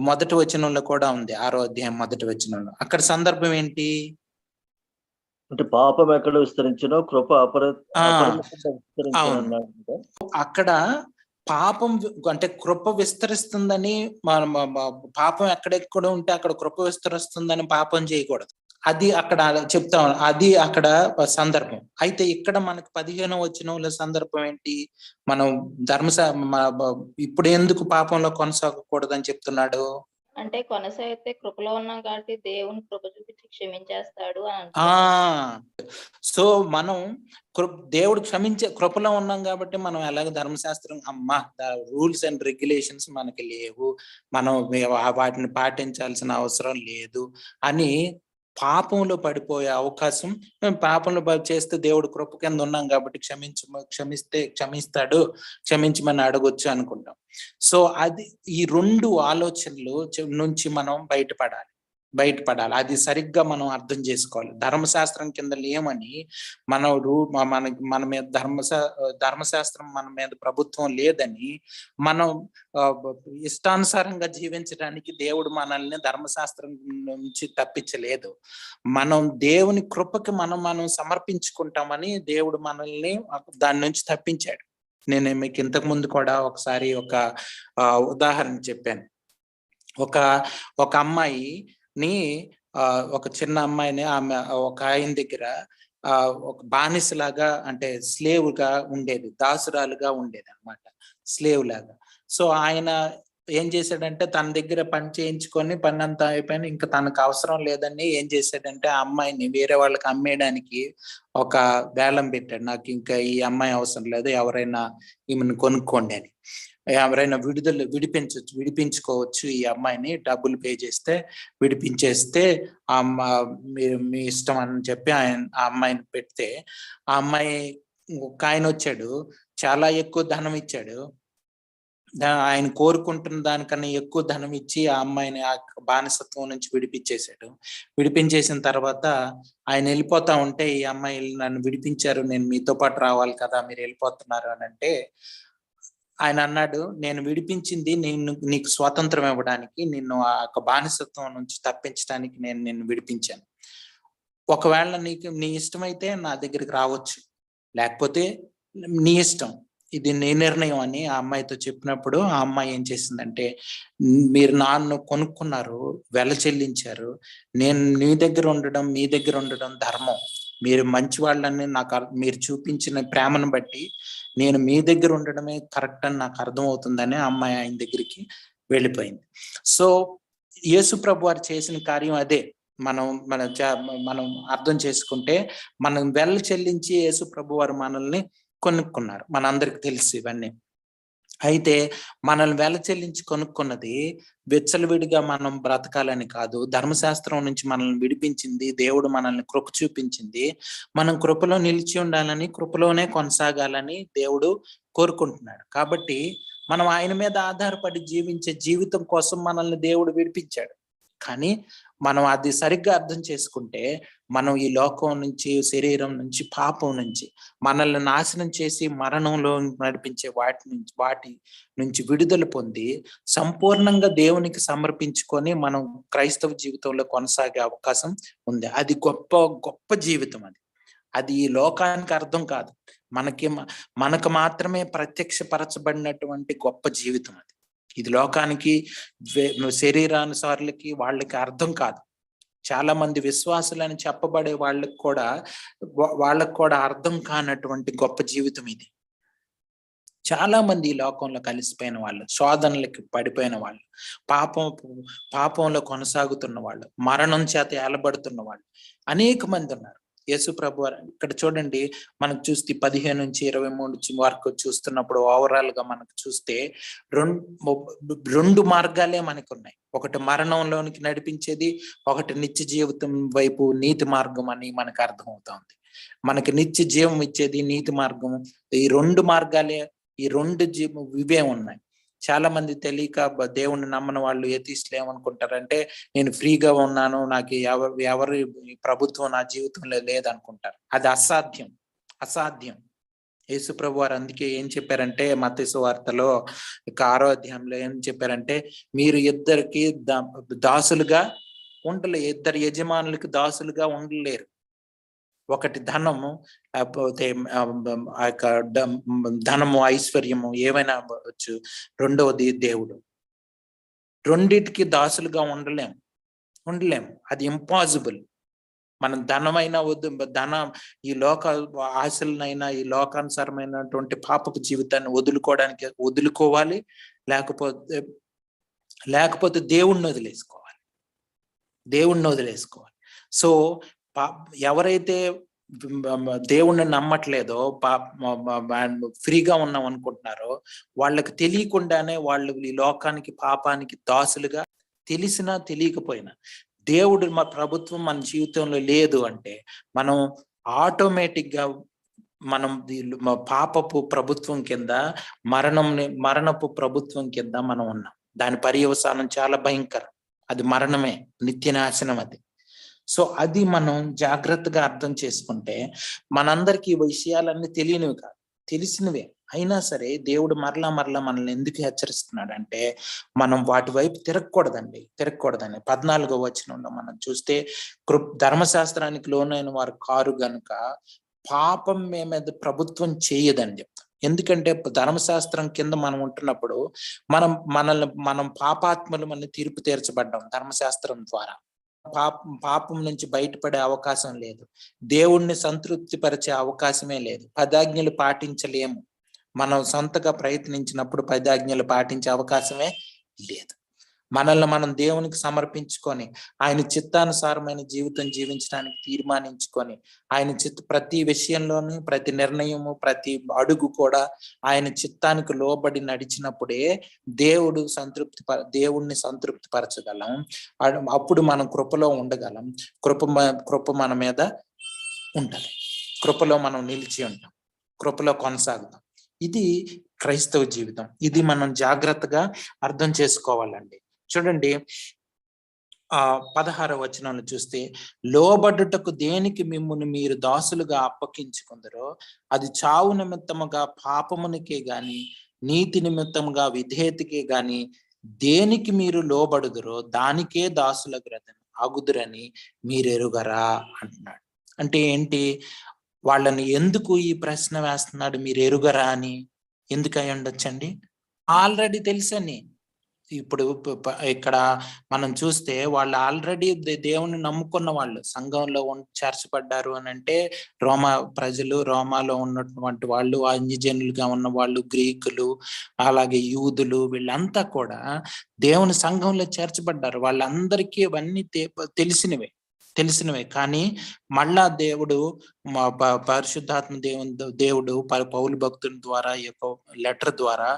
A: మొదటి వచనంలో కూడా ఉంది. 6వ అధ్యాయం మొదటి వచనంలో అక్కడ సందర్భం ఏంటి?
C: అంటే పాపం ఎక్కడ విస్తరించినో కృప
A: అక్కడ పాపం అంటే కృప విస్తరిస్తుందని పాపం ఎక్కడెక్కడ ఉంటే అక్కడ కృప విస్తరిస్తుందని పాపం చేయకూడదు. అది అక్కడ చెప్తా, అది అక్కడ సందర్భం. అయితే ఇక్కడ మనకు 15వ వచనంలో సందర్భం ఏంటి? మనం ఇప్పుడు ఎందుకు పాపంలో కొనసాగకూడదని చెప్తున్నాడు?
B: అంటే కొనసాగితే కృపలో ఉన్నాం కాబట్టి దేవుని కృప చూపించి క్షమించేస్తాడు.
A: సో మనం దేవుడు కృపలో ఉన్నాం కాబట్టి మనం ఎలాగ ధర్మశాస్త్రం రూల్స్ అండ్ రెగ్యులేషన్స్ మనకి లేవు, మనం వాటిని పాటించాల్సిన అవసరం లేదు అని పాపంలో పడిపోయే అవకాశం, మేము పాపంలో చేస్తే దేవుడు కృప కింద ఉన్నాం కాబట్టి క్షమిస్తాడు, క్షమించమని అడగొచ్చు అనుకుంటాం. సో అది ఈ రెండు ఆలోచనలు నుంచి మనం బయటపడాలి. అది సరిగ్గా మనం అర్థం చేసుకోవాలి. ధర్మశాస్త్రం కింద లేమని మన మీద ధర్మశాస్త్రం మన మీద ప్రభుత్వం లేదని మనం ఇష్టానుసారంగా జీవించడానికి దేవుడు మనల్ని ధర్మశాస్త్రం నుంచి తప్పించలేదు. మనం దేవుని కృపకి మనం సమర్పించుకుంటామని దేవుడు మనల్ని దాని నుంచి తప్పించాడు. నేను మీకు ఇంతకు ముందు కూడా ఒకసారి ఒక ఉదాహరణ చెప్పాను. ఒక అమ్మాయిని, ఒక చిన్న అమ్మాయిని ఆమె ఒక ఆయన దగ్గర ఒక బానిసలాగా, అంటే స్లేవ్ గా ఉండేది, దాసురాలుగా ఉండేది అనమాట, స్లేవ్ లాగా. సో ఆయన ఏం చేశాడంటే తన దగ్గర పని చేయించుకొని పని అంతా అయిపోయిన ఇంకా తనకు అవసరం లేదని ఏం చేశాడంటే ఆ అమ్మాయిని వేరే వాళ్ళకి అమ్మేయడానికి ఒక వేలం పెట్టాడు. నాకు ఇంకా ఈ అమ్మాయి అవసరం లేదు, ఎవరైనా ఈమెను కొనుక్కోండి అని. ఎవరైనా విడిపించుకోవచ్చు ఈ అమ్మాయిని, డబ్బులు పే చేస్తే విడిపించేస్తే మీ ఇష్టం అని చెప్పి ఆ అమ్మాయిని పెడితే, ఆ అమ్మాయి ఒక ఆయన వచ్చాడు, చాలా ఎక్కువ ధనం ఇచ్చాడు. ఆయన కోరుకుంటున్న దానికన్నా ఎక్కువ ధనం ఇచ్చి ఆ అమ్మాయిని ఆ బానిసత్వం నుంచి విడిపించేశాడు. విడిపించేసిన తర్వాత ఆయన వెళ్ళిపోతా ఉంటే, ఈ అమ్మాయి నన్ను విడిపించారు, నేను మీతో పాటు రావాలి కదా, మీరు వెళ్ళిపోతున్నారు అని అంటే, ఆయన అన్నాడు, నేను విడిపించింది నీకు స్వాతంత్రం ఇవ్వడానికి, నిన్ను ఆ బానిసత్వం నుంచి తప్పించడానికి నేను నిన్ను విడిపించాను. ఒకవేళ నీ ఇష్టమైతే నా దగ్గరికి రావచ్చు, లేకపోతే నీ ఇష్టం, ఇది నీ నిర్ణయం అని ఆ అమ్మాయితో చెప్పినప్పుడు ఆ అమ్మాయి ఏం చేసిందంటే, మీరు నన్ను కొనుక్కున్నారు, వెల చెల్లించారు, నేను మీ దగ్గర ఉండడం ధర్మం, మీరు మంచి వాళ్ళని మీరు చూపించిన ప్రేమను బట్టి నేను మీ దగ్గర ఉండడమే కరెక్ట్ అని నాకు అర్థం అవుతుందని అమ్మాయి ఆయన దగ్గరికి వెళ్ళిపోయింది. సో యేసు ప్రభు వారు చేసిన కార్యం అదే. మనం అర్థం చేసుకుంటే మనం వెల్ల చెల్లించి యేసు ప్రభు వారు మనల్ని కొనుక్కున్నారు. మనందరికి తెలుసు ఇవన్నీ. అయితే మనల్ని వెల చెల్లించి కొనుక్కున్నది విచ్చలవిడిగా మనం బ్రతకాలని కాదు. ధర్మశాస్త్రం నుంచి మనల్ని విడిపించింది దేవుడు, మనల్ని కృప చూపించింది మనం కృపలో నిలిచి ఉండాలని, కృపలోనే కొనసాగాలని దేవుడు కోరుకుంటున్నాడు. కాబట్టి మనం ఆయన మీద ఆధారపడి జీవించే జీవితం కోసం మనల్ని దేవుడు విడిపించాడు. కానీ మనం అది సరిగ్గా అర్థం చేసుకుంటే మనం ఈ లోకం నుంచి, శరీరం నుంచి, పాపం నుంచి మనల్ని నాశనం చేసి మరణంలో నడిపించే వాటి నుంచి విడుదల పొంది సంపూర్ణంగా దేవునికి సమర్పించుకొని మనం క్రైస్తవ జీవితంలో కొనసాగే అవకాశం ఉంది. అది గొప్ప గొప్ప జీవితం. అది ఈ లోకానికి అర్థం కాదు. మనకు మాత్రమే ప్రత్యక్షపరచబడినటువంటి గొప్ప జీవితం అది. ఇది లోకానికి, శరీరానుసారులకి వాళ్ళకి అర్థం కాదు. చాలా మంది విశ్వాసులని చెప్పబడే వాళ్ళకు కూడా అర్థం కానటువంటి గొప్ప జీవితం ఇది. చాలా మంది ఈ లోకంలో కలిసిపోయిన వాళ్ళు, శోధనలకి పడిపోయిన వాళ్ళు, పాపంలో కొనసాగుతున్న వాళ్ళు, మరణం చేత ఏలబడుతున్న వాళ్ళు అనేక మంది ఉన్నారు. యేసు ప్రభు ఇక్కడ చూడండి, మనకు చూస్తే 15 నుంచి 23 వరకు చూస్తున్నప్పుడు ఓవరాల్ గా మనకు చూస్తే రెండు మార్గాలే మనకు ఉన్నాయి. ఒకటి మరణంలోనికి నడిపించేది, ఒకటి నిత్య జీవితం వైపు నీతి మార్గం అని మనకు అర్థం అవుతుంది. మనకి నిత్య జీవం ఇచ్చేది నీతి మార్గం. ఈ రెండు మార్గాలే, ఈ రెండు ఇవే ఉన్నాయి. చాలా మంది తెలియక దేవుణ్ణి నమ్మని వాళ్ళు ఎథీస్టులు ఏమనుకుంటారంటే, నేను ఫ్రీగా ఉన్నాను, నాకు ఎవరి ప్రభుత్వం నా జీవితంలో లేదనుకుంటారు. అది అసాధ్యం. యేసు ప్రభు వారు అందుకే ఏం చెప్పారంటే, మత్తయి సువార్తలో 6వ అధ్యాయంలో ఏం చెప్పారంటే, మీరు ఇద్దరికి దాసులుగా ఉండలేరు, ఇద్దరు యజమానులకు దాసులుగా ఉండలేరు. ఒకటి ధనము, లేకపోతే ధనము, ఐశ్వర్యము ఏమైనా అవ్వచ్చు. రెండవది దేవుడు. రెండిటికి దాసులుగా ఉండలేము. అది ఇంపాసిబుల్. మనం ధనమైనా వద్దు, ఈ లోక ఆశలనైనా, ఈ లోకానుసారమైనటువంటి పాపపు జీవితాన్ని వదులుకోవాలి, లేకపోతే దేవుణ్ణి వదిలేసుకోవాలి. సో ఎవరైతే దేవుణ్ణి నమ్మట్లేదో, ఫ్రీగా ఉన్నాం అనుకుంటున్నారో, వాళ్ళకి తెలియకుండానే వాళ్ళు ఈ లోకానికి, పాపానికి దాసులుగా, తెలిసినా తెలియకపోయినా, దేవుడు మా ప్రభుత్వం మన జీవితంలో లేదు అంటే మనం ఆటోమేటిక్ గా మనం పాపపు ప్రభుత్వం కింద, మరణపు ప్రభుత్వం కింద మనం ఉన్నాం. దాని పర్యవసానం చాలా భయంకరం. అది మరణమే, నిత్యనాశనం అది. సో అది మనం జాగ్రత్తగా అర్థం చేసుకుంటే, మనందరికీ ఈ విషయాలన్నీ తెలియనివి కాదు, తెలిసినవే. అయినా సరే దేవుడు మరలా మనల్ని ఎందుకు హెచ్చరిస్తున్నాడు అంటే, మనం వాటి వైపు తిరగకూడదని 14వ వచనంలో మనం చూస్తే, ధర్మశాస్త్రానికి లోనైన వారు కారు గనుక పాపం మీద ప్రభుత్వం చేయదని చెప్తాం. ఎందుకంటే ధర్మశాస్త్రం కింద మనం ఉంటున్నప్పుడు మనం పాపాత్మలు మన తీర్పు తీర్చబడ్డాం ధర్మశాస్త్రం ద్వారా. పాపం నుంచి బయటపడే అవకాశం లేదు, దేవుణ్ణి సంతృప్తి పరిచే అవకాశమే లేదు, 10 ఆజ్ఞలు పాటించలేము. మనం సొంతగా ప్రయత్నించినప్పుడు 10 ఆజ్ఞలు పాటించే అవకాశమే లేదు. మనల్ని మనం దేవునికి సమర్పించుకొని, ఆయన చిత్తానుసారమైన జీవితం జీవించడానికి తీర్మానించుకొని, ఆయన ప్రతి విషయంలోనూ, ప్రతి నిర్ణయము, ప్రతి అడుగు కూడా ఆయన చిత్తానికి లోబడి నడిచినప్పుడే దేవుణ్ణి సంతృప్తి పరచగలం. అప్పుడు మనం కృపలో ఉండగలం. కృప మన మీద ఉంటది. కృపలో మనం నిలిచి ఉంటాం, కృపలో కొనసాగుతాం. ఇది క్రైస్తవ జీవితం. ఇది మనం జాగ్రత్తగా అర్థం చేసుకోవాలండి. చూడండి, 16వ వచనంలో చూస్తే, లోబడుటకు దేనికి మిమ్మును మీరు దాసులుగా అప్పగించుకుందరో అది చావు నిమిత్తముగా పాపమునికే గాని, నీతి నిమిత్తముగా విధేయతకే గాని దేనికి మీరు లోబడుదురో దానికే అగుదురని మీరెరుగరా అంటున్నాడు. అంటే ఏంటి? వాళ్ళని ఎందుకు ఈ ప్రశ్న వేస్తున్నాడు, మీరు ఎరుగరా అని? ఎందుకు అయి ఉండొచ్చండి? ఆల్రెడీ తెలుసని. ఇప్పుడు ఇక్కడ మనం చూస్తే వాళ్ళు ఆల్రెడీ దేవుని నమ్ముకున్న వాళ్ళు సంఘంలో చేర్చబడ్డారు అని అంటే రోమాలో ఉన్నటువంటి వాళ్ళు, అన్యజనులుగా ఉన్న వాళ్ళు, గ్రీకులు, అలాగే యూదులు, వీళ్ళంతా కూడా దేవుని సంఘంలో చేర్చబడ్డారు. వాళ్ళందరికీ ఇవన్నీ తెలిసినవే. కానీ మళ్ళా దేవుడు పరిశుద్ధాత్మ దేవుడు పౌలు భక్తుని ద్వారా ఈ యొక్క లెటర్ ద్వారా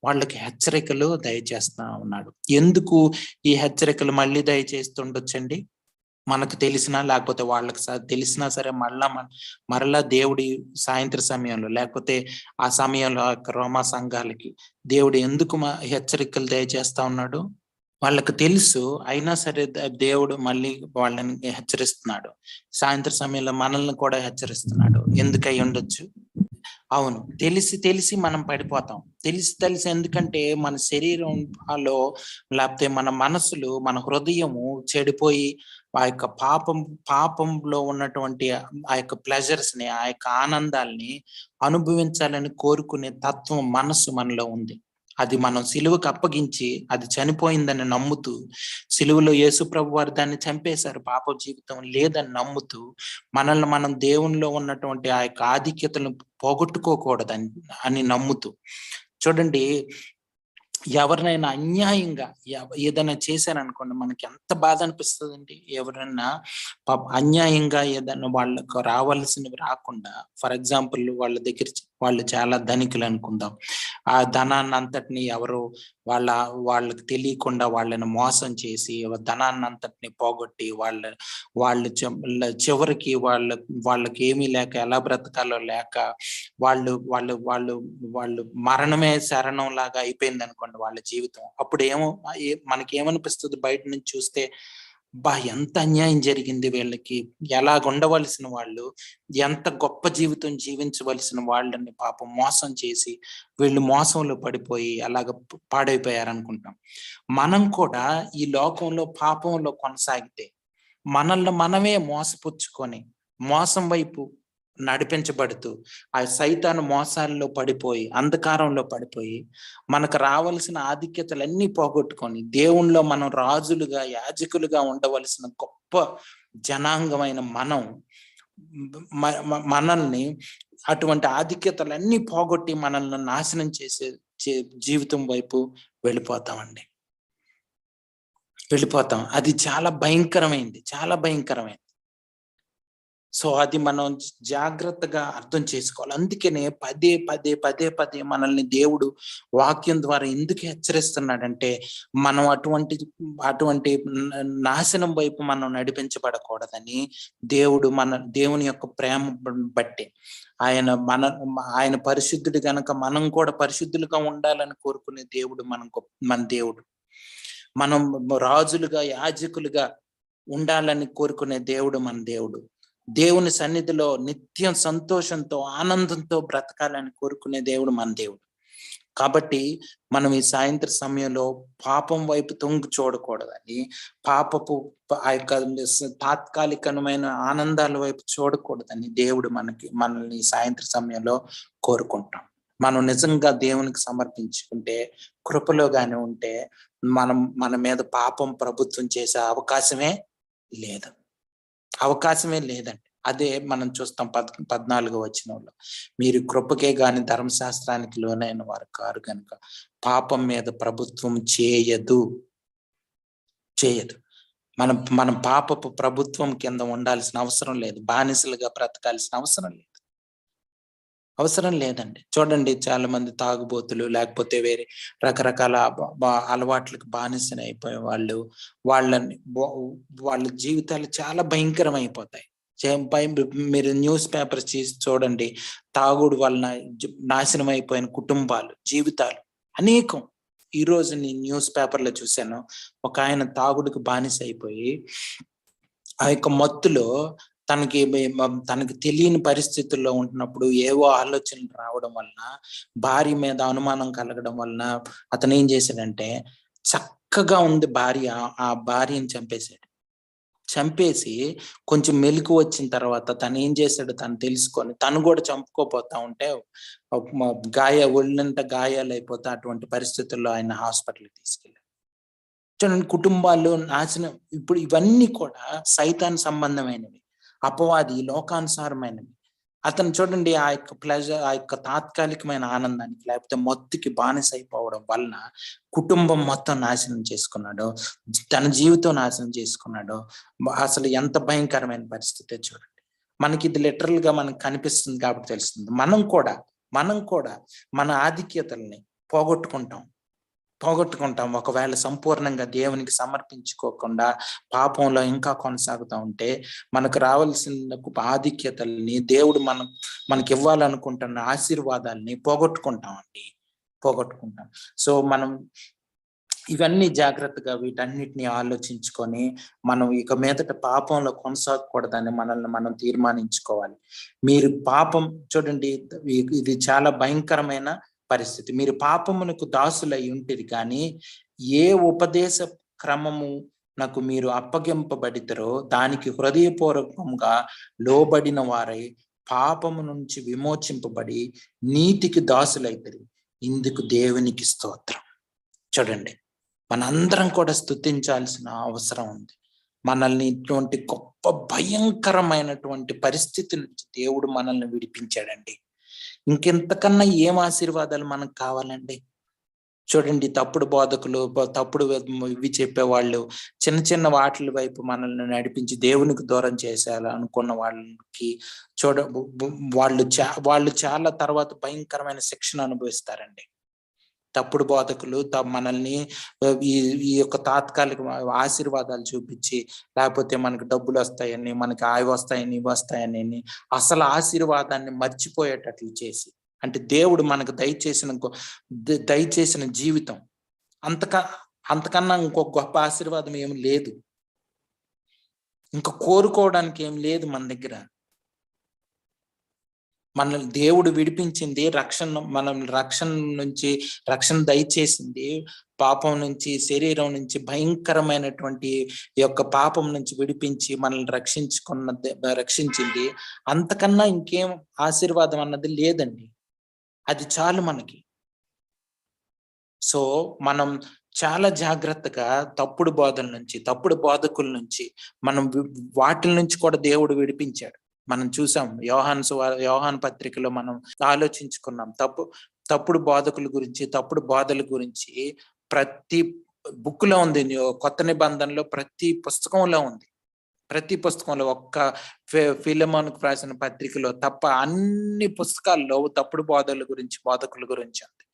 A: వాళ్ళకి హెచ్చరికలు దయచేస్తా ఉన్నాడు. ఎందుకు ఈ హెచ్చరికలు మళ్ళీ దయచేస్తుండొచ్చండి? మనకు తెలిసినా లేకపోతే వాళ్ళకి తెలిసినా సరే మరలా దేవుడి సాయంత్ర సమయంలో లేకపోతే ఆ సమయంలో రోమా సంఘాలకి దేవుడు ఎందుకు హెచ్చరికలు దయచేస్తా ఉన్నాడు? వాళ్ళకు తెలుసు, అయినా సరే దేవుడు మళ్ళీ వాళ్ళని హెచ్చరిస్తున్నాడు. సాయంత్ర సమయంలో మనల్ని కూడా హెచ్చరిస్తున్నాడు. ఎందుకై ఉండొచ్చు? అవును, తెలిసి మనం పడిపోతాం. తెలిసి ఎందుకంటే మన శరీరంలో లేకపోతే మన మనసులు, మన హృదయము చెడిపోయి ఆ యొక్క పాపంలో ఉన్నటువంటి ఆ యొక్క ప్లెజర్స్ ని, ఆ యొక్క ఆనందాల్ని అనుభవించాలని కోరుకునే తత్వం మనసు మనలో ఉంది. అది మనం సిలువకు అప్పగించి అది చనిపోయిందని నమ్ముతూ, సిలువలో యేసు ప్రభు వారు దాన్ని చంపేశారు, పాప జీవితం లేదని నమ్ముతూ, మనల్ని మనం దేవునిలో ఉన్నటువంటి ఆ యొక్క ఆధిక్యతలను పోగొట్టుకోకూడదని అని నమ్ముతూ. చూడండి, ఎవరినైనా అన్యాయంగా ఏదైనా చేశారనుకోండి, మనకి ఎంత బాధ అనిపిస్తుందండి. ఎవరైనా అన్యాయంగా ఏదైనా వాళ్ళకు రావాల్సినవి రాకుండా, ఫర్ ఎగ్జాంపుల్ వాళ్ళ దగ్గర వాళ్ళు చాలా ధనికులు అనుకుందాం, ఆ ధనాన్ని అంతటిని ఎవరు వాళ్ళకి తెలియకుండా వాళ్ళని మోసం చేసి ధనాన్ని అంతటిని పోగొట్టి వాళ్ళు చివరికి వాళ్ళకి ఏమీ లేక ఎలా బ్రతకాలో లేక వాళ్ళు మరణమే శరణం లాగా అయిపోయింది అనుకోండి వాళ్ళ జీవితం. అప్పుడు మనకేమనిపిస్తుంది బయట నుంచి చూస్తే? ఎంత అన్యాయం జరిగింది వీళ్ళకి, ఎలాగ ఉండవలసిన వాళ్ళు, ఎంత గొప్ప జీవితం జీవించవలసిన వాళ్ళని పాపం మోసం చేసి వీళ్ళు మోసంలో పడిపోయి అలాగ పాడైపోయారనుకుంటాం. మనం కూడా ఈ లోకంలో పాపంలో కొనసాగితే మనల్ని మనమే మోసపుచ్చుకొని మోసం వైపు నడిపించబడుతూ ఆ సైతాను మోసాల్లో పడిపోయి అంధకారంలో పడిపోయి మనకు రావలసిన ఆధిక్యతలన్నీ పోగొట్టుకొని దేవుణ్ణిలో మనం రాజులుగా, యాజకులుగా ఉండవలసిన గొప్ప జనాంగమైన మనల్ని అటువంటి ఆధిక్యతలన్నీ పోగొట్టి మనల్ని నాశనం చేసే జీవితం వైపు వెళ్ళిపోతాం. అది చాలా భయంకరమైంది. సో అది మనం జాగ్రత్తగా అర్థం చేసుకోవాలి. అందుకనే పదే మనల్ని దేవుడు వాక్యం ద్వారా ఎందుకు హెచ్చరిస్తున్నాడంటే, మనం అటువంటి నాశనం వైపు మనం నడిపించబడకూడదని. దేవుని యొక్క ప్రేమ బట్టి ఆయన పరిశుద్ధుడు గనక మనం కూడా పరిశుద్ధులుగా ఉండాలని కోరుకునే దేవుడు మన దేవుడు. మనం రాజులుగా, యాజకులుగా ఉండాలని కోరుకునే దేవుడు మన దేవుడు. దేవుని సన్నిధిలో నిత్యం సంతోషంతో, ఆనందంతో బ్రతకాలని కోరుకునే దేవుడు మన దేవుడు. కాబట్టి మనం ఈ సాయంత్ర సమయంలో పాపం వైపు తొంగి చూడకూడదని, పాపపు ఆ యొక్క తాత్కాలికమైన ఆనందాల వైపు చూడకూడదని దేవుడు మనల్ని సాయంత్ర సమయంలో కోరుకుంటాం. మనం నిజంగా దేవునికి సమర్పించుకుంటే, కృపలో గాని ఉంటే మన మీద పాపం ప్రభుత్వం చేసే అవకాశమే లేదండి. అదే మనం చూస్తాం 14వ వచనంలో, మీరు కృపకే గాని ధర్మశాస్త్రానికి లోనైన వారు కారు గనుక పాపం మీద ప్రభుత్వం చేయదు. మనం పాపపు ప్రభుత్వం కింద ఉండాల్సిన అవసరం లేదు. బానిసలుగా బ్రతకాల్సిన అవసరం లేదండి. చూడండి, చాలా మంది తాగుబోతులు లేకపోతే వేరే రకరకాల అలవాట్లకు బానిసని అయిపోయే వాళ్ళ జీవితాలు చాలా భయంకరమైపోతాయి. మీరు న్యూస్ పేపర్స్ చేసి చూడండి, తాగుడు వలన నాశనం అయిపోయిన కుటుంబాలు, జీవితాలు అనేకం. ఈ రోజు నేను న్యూస్ పేపర్లో చూశాను, ఒక ఆయన తాగుడుకు బానిస అయిపోయి ఆ యొక్క మత్తులో తనకి తెలియని పరిస్థితుల్లో ఉంటున్నప్పుడు ఏవో ఆలోచనలు రావడం వలన, భార్య మీద అనుమానం కలగడం వలన అతను ఏం చేశాడంటే, చక్కగా ఉంది భార్య, ఆ భార్యని చంపేసి కొంచెం మెలకు వచ్చిన తర్వాత తను ఏం చేశాడు, తను తెలుసుకొని తను కూడా చంపుకోపోతా ఉంటే ఒళ్ళంతా గాయాలు అయిపోతా అటువంటి పరిస్థితుల్లో ఆయన హాస్పిటల్కి తీసుకెళ్ళాడు. చూడండి, కుటుంబాలు నాశనం. ఇప్పుడు ఇవన్నీ కూడా సైతాన్ సంబంధమైనవి, అపవాది లోకానుసారమైనవి. అతను చూడండి, ఆ యొక్క ప్లెజర్, ఆ యొక్క తాత్కాలికమైన ఆనందానికి లేకపోతే మత్తుకి బానిస అయిపోవడం వలన కుటుంబం మొత్తం నాశనం చేసుకున్నాడు, తన జీవితం నాశనం చేసుకున్నాడు. అసలు ఎంత భయంకరమైన పరిస్థితి చూడండి. మనకి ఇది లిటరల్ గా మనకు కనిపిస్తుంది కాబట్టి తెలుస్తుంది. మనం కూడా మన ఆధిక్యతల్ని పోగొట్టుకుంటాం ఒకవేళ సంపూర్ణంగా దేవునికి సమర్పించుకోకుండా పాపంలో ఇంకా కొనసాగుతూ ఉంటే మనకు రావాల్సిన ఆధిక్యతల్ని, దేవుడు మనకి ఇవ్వాలనుకుంటున్న ఆశీర్వాదాలని పోగొట్టుకుంటాం. సో మనం ఇవన్నీ జాగ్రత్తగా వీటన్నిటిని ఆలోచించుకొని మనం ఇక మీదట పాపంలో కొనసాగకూడదని మనల్ని మనం తీర్మానించుకోవాలి. మీరు పాపం చూడండి, ఇది చాలా భయంకరమైన పరిస్థితి. మీరు పాపమునకు దాసులై ఉంటిరి, కానీ ఏ ఉపదేశ క్రమము నాకు మీరు అప్పగింపబడితరో దానికి హృదయపూర్వకంగా లోబడిన వారై పాపము నుంచి విమోచింపబడి నీతికి దాసులైతరి. ఇందుకు దేవునికి స్తోత్రం. చూడండి, మనందరం కూడా స్తుతించాల్సిన అవసరం ఉంది. మనల్ని ఇటువంటి గొప్ప భయంకరమైనటువంటి పరిస్థితి నుంచి దేవుడు మనల్ని విడిపించాడండి. ఇంకెంతకన్నా ఏం ఆశీర్వాదాలు మనకు కావాలండి? చూడండి, తప్పుడు బోధకులు, తప్పుడు ఇవి చెప్పేవాళ్ళు చిన్న చిన్న వాటిల వైపు మనల్ని నడిపించి దేవునికి దూరం చేసేయాలి అనుకున్న వాళ్ళకి వాళ్ళు చాలా తర్వాత భయంకరమైన శిక్షణ అనుభవిస్తారండి. తప్పుడు బోధకులు మనల్ని ఈ యొక్క తాత్కాలిక ఆశీర్వాదాలు చూపించి, లేకపోతే మనకు డబ్బులు వస్తాయని, మనకి అవి వస్తాయని, ఇవి వస్తాయని అసలు ఆశీర్వాదాన్ని మర్చిపోయేటట్లు చేసి, అంటే దేవుడు మనకు దయచేసిన జీవితం అంతకన్నా ఇంకొక గొప్ప ఆశీర్వాదం ఏమి లేదు. ఇంకా కోరుకోవడానికి ఏం లేదు మన దగ్గర. మనల్ని దేవుడు విడిపించింది రక్షణ దయచేసింది, పాపం నుంచి, శరీరం నుంచి, భయంకరమైనటువంటి యొక్క పాపం నుంచి విడిపించి మనల్ని రక్షించింది. అంతకన్నా ఇంకేం ఆశీర్వాదం అన్నది లేదండి. అది చాలు మనకి. సో మనం చాలా జాగ్రత్తగా తప్పుడు బోధల నుంచి, తప్పుడు బోధకుల నుంచి, మనం వాటి నుంచి కూడా దేవుడు విడిపించాడు. మనం చూసాం యోహాను పత్రికలో మనం ఆలోచించుకున్నాం. తప్పుడు బోధకుల గురించి, తప్పుడు బోధల గురించి ప్రతి బుక్ లో ఉంది. కొత్త నిబంధనలో ప్రతి పుస్తకంలో ఉంది. ప్రతి పుస్తకంలో, ఒక్క ఫిలెమోనుకు రాసిన పత్రికలో తప్ప అన్ని పుస్తకాల్లో తప్పుడు బోధకుల గురించి ఉంది.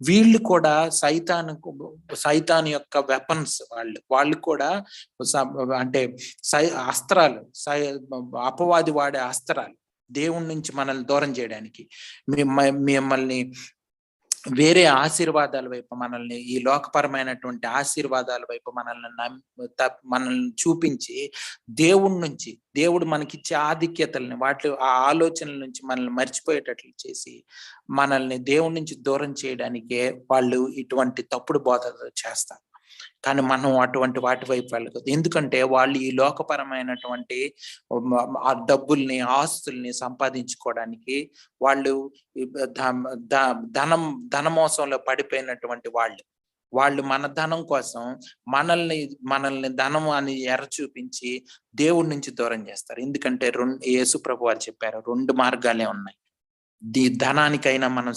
A: వీళ్ళు కూడా సైతాను యొక్క వెపన్స్, వాళ్ళు కూడా అంటే అస్త్రాలు, అపవాది వాడే అస్త్రాలు దేవుడి నుంచి మనల్ని దూరం చేయడానికి, మిమ్మల్ని వేరే ఆశీర్వాదాల వైపు, మనల్ని ఈ లోకపరమైనటువంటి ఆశీర్వాదాల వైపు మనల్ని చూపించి దేవుడు మనకిచ్చే ఆధిక్యతల్ని, ఆ ఆలోచనల నుంచి మనల్ని మర్చిపోయేటట్లు చేసి మనల్ని దేవుడి నుంచి దూరం చేయడానికే వాళ్ళు ఇటువంటి తప్పుడు బోధలు చేస్తారు. కానీ మనం అటువంటి వాటి వైపు వెళ్ళకూడదు. ఎందుకంటే వాళ్ళు ఈ లోకపరమైనటువంటి ఆ డబ్బుల్ని, ఆస్తుల్ని సంపాదించుకోవడానికి వాళ్ళు ధనమోసంలో పడిపోయినటువంటి వాళ్ళు మన ధనం కోసం మనల్ని ధనం అని ఎర్ర చూపించి దేవుడి నుంచి దూరం చేస్తారు. ఎందుకంటే యేసు ప్రభు వారు చెప్పారు, 2 మార్గాలే ఉన్నాయి. ధనానికైనా మనం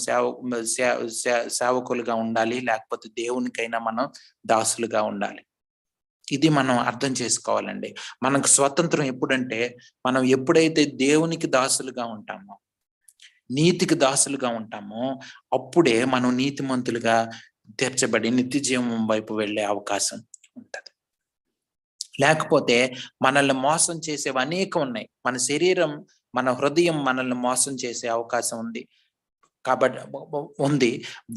A: సేవకులుగా ఉండాలి, లేకపోతే దేవునికైనా మనం దాసులుగా ఉండాలి. ఇది మనం అర్థం చేసుకోవాలండి. మనకు స్వతంత్రం ఎప్పుడంటే, మనం ఎప్పుడైతే దేవునికి దాసులుగా ఉంటామో, నీతికి దాసులుగా ఉంటామో, అప్పుడే మనం నీతిమంతులుగా తీర్చబడి నిత్య జీవం వైపు వెళ్ళే అవకాశం ఉంటది. లేకపోతే మనల్ని మోసం చేసేవి అనేకం ఉన్నాయి. మన శరీరం, మన హృదయం మనల్ని మోసం చేసే అవకాశం ఉంది.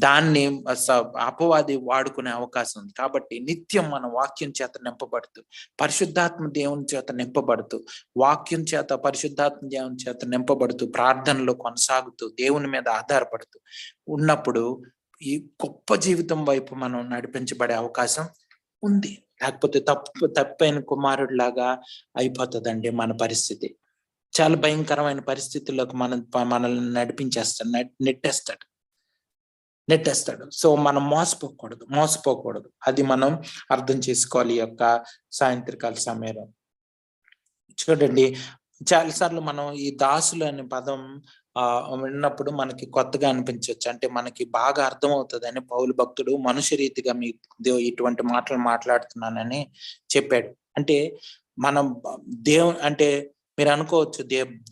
A: దాన్ని అపవాది వాడుకునే అవకాశం ఉంది. కాబట్టి నిత్యం మన వాక్యం చేత నింపబడుతూ, పరిశుద్ధాత్మ దేవుని చేత నింపబడుతూ, వాక్యం చేత, పరిశుద్ధాత్మ దేవుని చేత నింపబడుతూ, ప్రార్థనలో కొనసాగుతూ, దేవుని మీద ఆధారపడుతూ ఉన్నప్పుడు ఈ గొప్ప జీవితం వైపు మనం నడిపించబడే అవకాశం ఉంది. లేకపోతే తప్పైన కుమారుడిలాగా అయిపోతుందండి మన పరిస్థితి. చాలా భయంకరమైన పరిస్థితుల్లోకి మనల్ని నెట్టేస్తాడు. నెట్టేస్తాడు. సో మనం మోసపోకూడదు. అది మనం అర్థం చేసుకోవాలి ఈ యొక్క సాయంత్రకాల సమయంలో. చూడండి, చాలాసార్లు మనం ఈ దాసులు అనే పదం విన్నప్పుడు మనకి కొత్తగా అనిపించవచ్చు. అంటే మనకి బాగా అర్థమవుతుందని పౌలు భక్తుడు మనుష్య రీతిగా ఇటువంటి మాటలు మాట్లాడుతున్నానని చెప్పాడు. అంటే మనం అంటే మీరు అనుకోవచ్చు,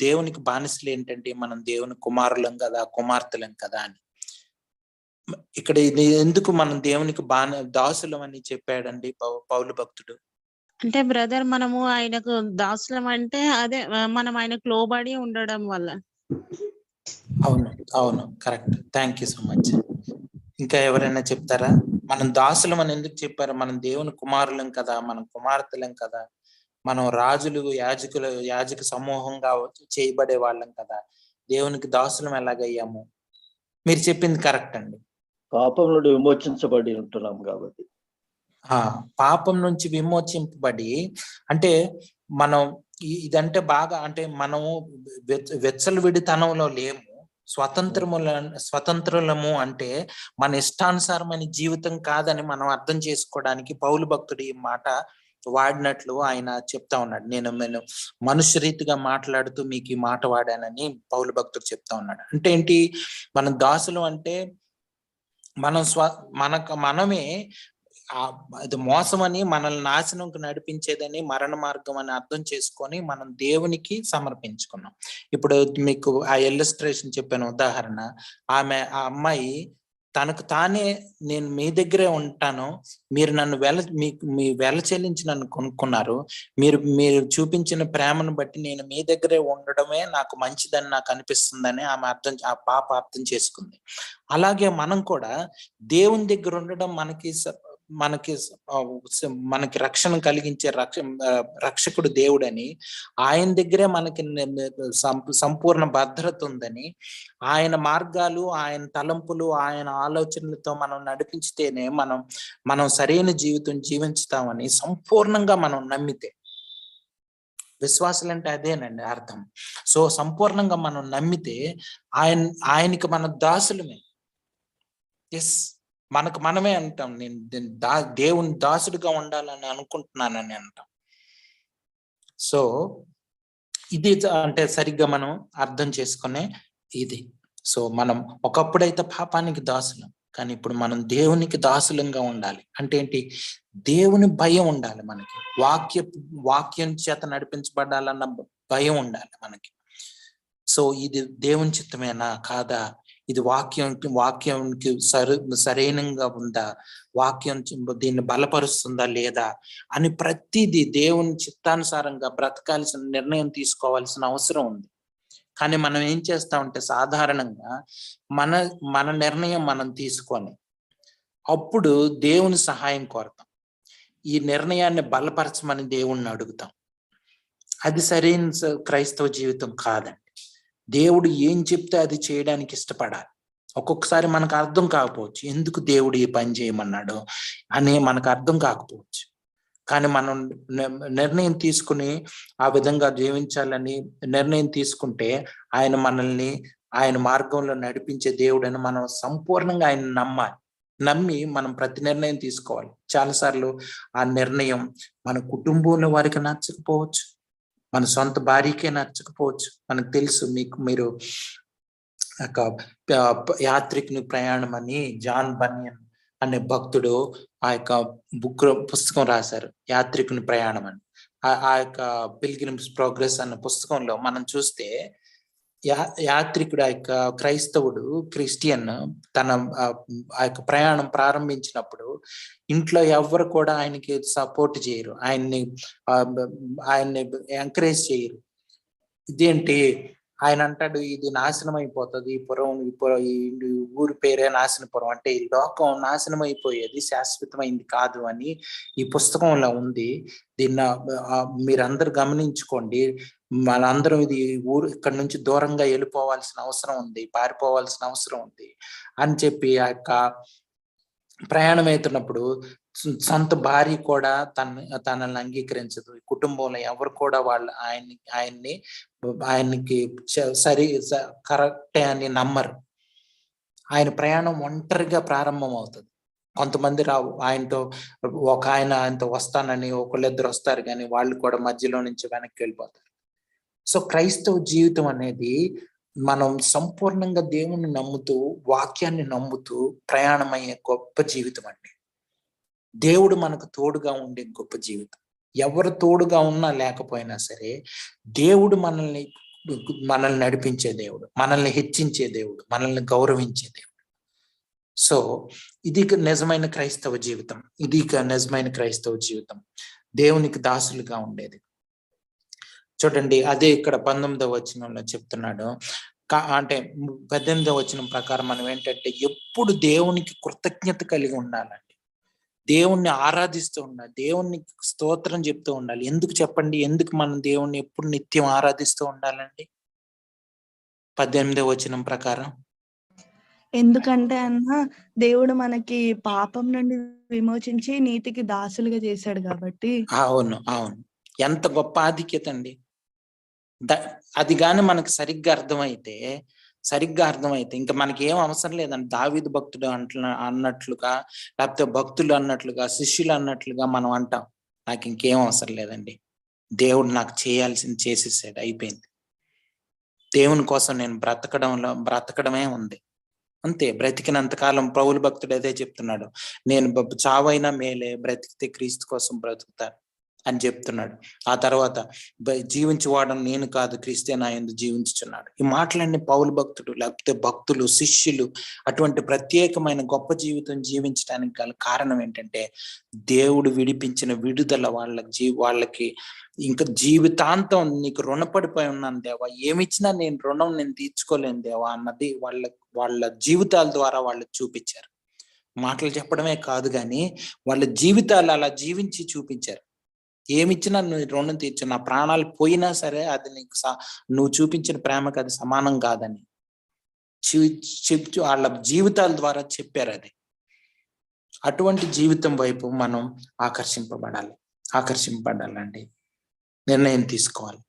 A: దేవునికి బానిసలు ఏంటంటే మనం దేవుని కుమారులం కదా, కుమార్తెలం కదా అని. ఇక్కడ ఇది ఎందుకు మనం దేవునికి దాసులం అని చెప్పాడండి పౌలు భక్తుడు?
D: అంటే బ్రదర్, మనము ఆయనకు దాసులం అంటే అదే మనం ఆయనకు లోబడి ఉండడం వల్ల.
A: అవును, correct. Thank you so much. ఇంకా ఎవరైనా చెప్తారా? మనం దాసులం అని ఎందుకు చెప్పారు? మనం దేవుని కుమారులం కదా, మనం కుమార్తెలం కదా, మనం రాజులు యాజక సమూహంగా చేయబడే వాళ్ళం కదా, దేవునికి దాసులం ఎలాగయ్యాము? మీరు చెప్పింది కరెక్ట్ అండి.
C: పాపం నుండి విమోచించబడి ఉంటున్నాం కాబట్టి.
A: పాపం నుంచి విమోచింపబడి అంటే మనం ఇదంటే బాగా, అంటే మనము విడితనంలో లేము, స్వతంత్రులము. అంటే మన ఇష్టానుసారమైన జీవితం కాదని మనం అర్థం చేసుకోవడానికి పౌలు భక్తుడు ఈ మాట వాడినట్లు ఆయన చెప్తా ఉన్నాడు. నేను మనుష్య రీతిగా మాట్లాడుతూ మీకు ఈ మాట వాడానని పౌలు భక్తుడు చెప్తా ఉన్నాడు. అంటే ఏంటి? మనం దాసులు అంటే మనం మనమే అది మోసమని, మనల్ని నాశనంకు నడిపించేదని, మరణ మార్గం అని అర్థం చేసుకొని మనం దేవునికి సమర్పించుకున్నాం. ఇప్పుడు మీకు ఆ ఇల్లస్ట్రేషన్ చెప్పాను ఉదాహరణ. ఆ అమ్మాయి తనకు తానే, నేను మీ దగ్గరే ఉంటాను, మీరు నన్ను మీ వెల చెల్లించి నన్ను కొనుక్కున్నారు, మీరు చూపించిన ప్రేమను బట్టి నేను మీ దగ్గరే ఉండడమే నాకు మంచిదని నాకు అనిపిస్తుందని ఆ పాప అర్థం చేసుకుంది. అలాగే మనం కూడా దేవుని దగ్గర ఉండడం మనకి రక్షణ కలిగించే రక్షకుడు దేవుడని, ఆయన దగ్గరే మనకి సంపూర్ణ భద్రత ఉందని, ఆయన మార్గాలు, ఆయన తలంపులు, ఆయన ఆలోచనలతో మనం నడిపించితేనే మనం సరైన జీవితం జీవించుతామని సంపూర్ణంగా మనం నమ్మితే, విశ్వాసాలంటే అదేనండి అర్థం. సో సంపూర్ణంగా మనం నమ్మితే ఆయనకి మన దాసులమే. ఎస్, మనమే అంటాం, నేను దేవుని దాసుడిగా ఉండాలని అనుకుంటున్నానని అంటాం. సో ఇది అంటే సరిగ్గా మనం అర్థం చేసుకునే ఇది. సో మనం ఒకప్పుడైతే పాపానికి దాసులం, కానీ ఇప్పుడు మనం దేవునికి దాసులంగా ఉండాలి. అంటే ఏంటి? దేవుని భయం ఉండాలి మనకి, వాక్యం చేత నడిపించబడాలన్న భయం ఉండాలి మనకి. సో ఇది దేవుని చిత్తమేనా కాదా, ఇది వాక్యానికి సరైనంగా ఉందా, వాక్యం దీన్ని బలపరుస్తుందా లేదా అని ప్రతిదీ దేవుని చిత్తానుసారంగా బ్రతకాల్సిన నిర్ణయం తీసుకోవాల్సిన అవసరం ఉంది. కానీ మనం ఏం చేస్తామంటే సాధారణంగా మన నిర్ణయం మనం తీసుకొని అప్పుడు దేవుని సహాయం కోరతాం. ఈ నిర్ణయాన్ని బలపరచమని దేవుణ్ణి అడుగుతాం. అది సరైన క్రైస్తవ జీవితం కాదండి. దేవుడు ఏం చెప్తే అది చేయడానికి ఇష్టపడాలి. ఒక్కొక్కసారి మనకు అర్థం కాకపోవచ్చు, ఎందుకు దేవుడు ఈ పని చేయమన్నాడు అని మనకు అర్థం కాకపోవచ్చు. కానీ మనం నిర్ణయం తీసుకుని ఆ విధంగా జీవించాలని నిర్ణయం తీసుకుంటే ఆయన మనల్ని ఆయన మార్గంలో నడిపించే దేవుడని మనం సంపూర్ణంగా ఆయన నమ్మి మనం ప్రతి నిర్ణయం తీసుకోవాలి. చాలాసార్లు ఆ నిర్ణయం మన కుటుంబంలో వారికి నచ్చకపోవచ్చు, మన సొంత భార్యకే నచ్చకపోవచ్చు. మనకు తెలుసు, మీరు యాత్రికుని ప్రయాణం అని జాన్ బన్యన్ అనే భక్తుడు ఆ యొక్క పుస్తకం రాశారు, యాత్రికుని ప్రయాణం అని. ఆ యొక్క పిల్గ్రిమ్స్ ప్రోగ్రెస్ అన్న పుస్తకంలో మనం చూస్తే యాత్రికుడు, ఆ యొక్క క్రైస్తవుడు, క్రిస్టియన్ తన ఆ యొక్క ప్రయాణం ప్రారంభించినప్పుడు ఇంట్లో ఎవరు కూడా ఆయనకి సపోర్ట్ చేయరు, ఆయన్ని ఎంకరేజ్ చేయరు. ఇదేంటి? ఆయన అంటాడు, ఇది నాశనం అయిపోతుంది, ఈ ఊరి పేరే నాశనపురం, అంటే ఈ లోకం నాశనం అయిపోయేది, శాశ్వతమైంది కాదు అని ఈ పుస్తకంలో ఉంది. దీన్ని మీరందరూ గమనించుకోండి. మనందరం ఇక్కడ నుంచి దూరంగా వెళ్ళిపోవాల్సిన అవసరం ఉంది, పారిపోవాల్సిన అవసరం ఉంది అని చెప్పి ఆ యొక్క ప్రయాణం అవుతున్నప్పుడు సొంత భార్య కూడా తనని అంగీకరించదు, కుటుంబంలో ఎవరు కూడా ఆయన్ని కరెక్టే అని నమ్మరు. ఆయన ప్రయాణం ఒంటరిగా ప్రారంభం అవుతుంది. కొంతమంది రావు, ఆయనతో ఒక ఆయనతో వస్తానని ఒకళ్ళిద్దరు వస్తారు, కానీ వాళ్ళు కూడా మధ్యలో నుంచి వెనక్కి వెళ్ళిపోతారు. సో క్రైస్తవ జీవితం అనేది మనం సంపూర్ణంగా దేవుణ్ణి నమ్ముతూ, వాక్యాన్ని నమ్ముతూ ప్రయాణమయ్యే గొప్ప జీవితం అండి. దేవుడు మనకు తోడుగా ఉండే గొప్ప జీవితం. ఎవరు తోడుగా ఉన్నా లేకపోయినా సరే దేవుడు మనల్ని నడిపించే దేవుడు, మనల్ని హెచ్చించే దేవుడు, మనల్ని గౌరవించే దేవుడు. సో ఇది నిజమైన క్రైస్తవ జీవితం, ఇది నిజమైన క్రైస్తవ జీవితం, దేవునికి దాసులుగా ఉండేది. చూడండి, అదే ఇక్కడ 19వ వచనంలో చెప్తున్నాడు. అంటే 18వ వచనం ప్రకారం మనం ఏంటంటే ఎప్పుడు దేవునికి కృతజ్ఞత కలిగి ఉండాలండి, దేవుణ్ణి ఆరాధిస్తూ ఉండాలి, దేవుణ్ణి స్తోత్రం చెప్తూ ఉండాలి. ఎందుకు చెప్పండి, ఎందుకు మనం దేవుణ్ణి ఎప్పుడు నిత్యం ఆరాధిస్తూ ఉండాలండి? 18వ వచనం ప్రకారం
E: ఎందుకంటే అన్న, దేవుడు మనకి పాపం నుండి విమోచించి నీతికి దాసులుగా చేశాడు కాబట్టి.
A: అవును అవును, ఎంత గొప్ప ఆధిక్యత అండి. అది గాని మనకు సరిగ్గా అర్థమైతే ఇంకా మనకి ఏం అవసరం లేదండి. దావీదు భక్తుడు అన్నట్లుగా, లేకపోతే భక్తులు అన్నట్లుగా, శిష్యులు అన్నట్లుగా మనం అంటాం, నాకు ఇంకేం అవసరం లేదండి, దేవుడు నాకు చేయాల్సింది చేసేసాడు, అయిపోయింది. దేవుని కోసం నేను బ్రతకడమే ఉంది, అంతే. బ్రతికినంతకాలం పౌలు భక్తుడు అదే చెప్తున్నాడు, నేను చావైనా మేలే, బ్రతికితే క్రీస్తు కోసం బ్రతుకుతాను అని చెప్తున్నాడు. ఆ తర్వాత జీవించువాడం నేను కాదు, క్రీస్తే నా యందు జీవించుచున్నాడు. ఈ మాటలన్నీ పౌలు భక్తుడు, లేకపోతే భక్తులు, శిష్యులు అటువంటి ప్రత్యేకమైన గొప్ప జీవితం జీవించడానికి గల కారణం ఏంటంటే దేవుడు విడిపించిన విడుదల. వాళ్ళకి ఇంకా జీవితాంతం నీకు రుణపడిపోయి ఉన్నాను దేవా, ఏమిచ్చినా నేను తీర్చుకోలేను దేవా అన్నది వాళ్ళ జీవితాల ద్వారా వాళ్ళు చూపించారు. మాటలు చెప్పడమే కాదు కానీ వాళ్ళ జీవితాలు అలా జీవించి చూపించారు. ఏమిచ్చినా నువ్వు రుణం తీర్చు, నా ప్రాణాలు పోయినా సరే అది నీకు నువ్వు చూపించిన ప్రేమకు అది సమానం కాదని చెప్తూ వాళ్ళ జీవితాల ద్వారా చెప్పారు. అది అటువంటి జీవితం వైపు మనం ఆకర్షింపబడాలండి, నిర్ణయం తీసుకోవాలి.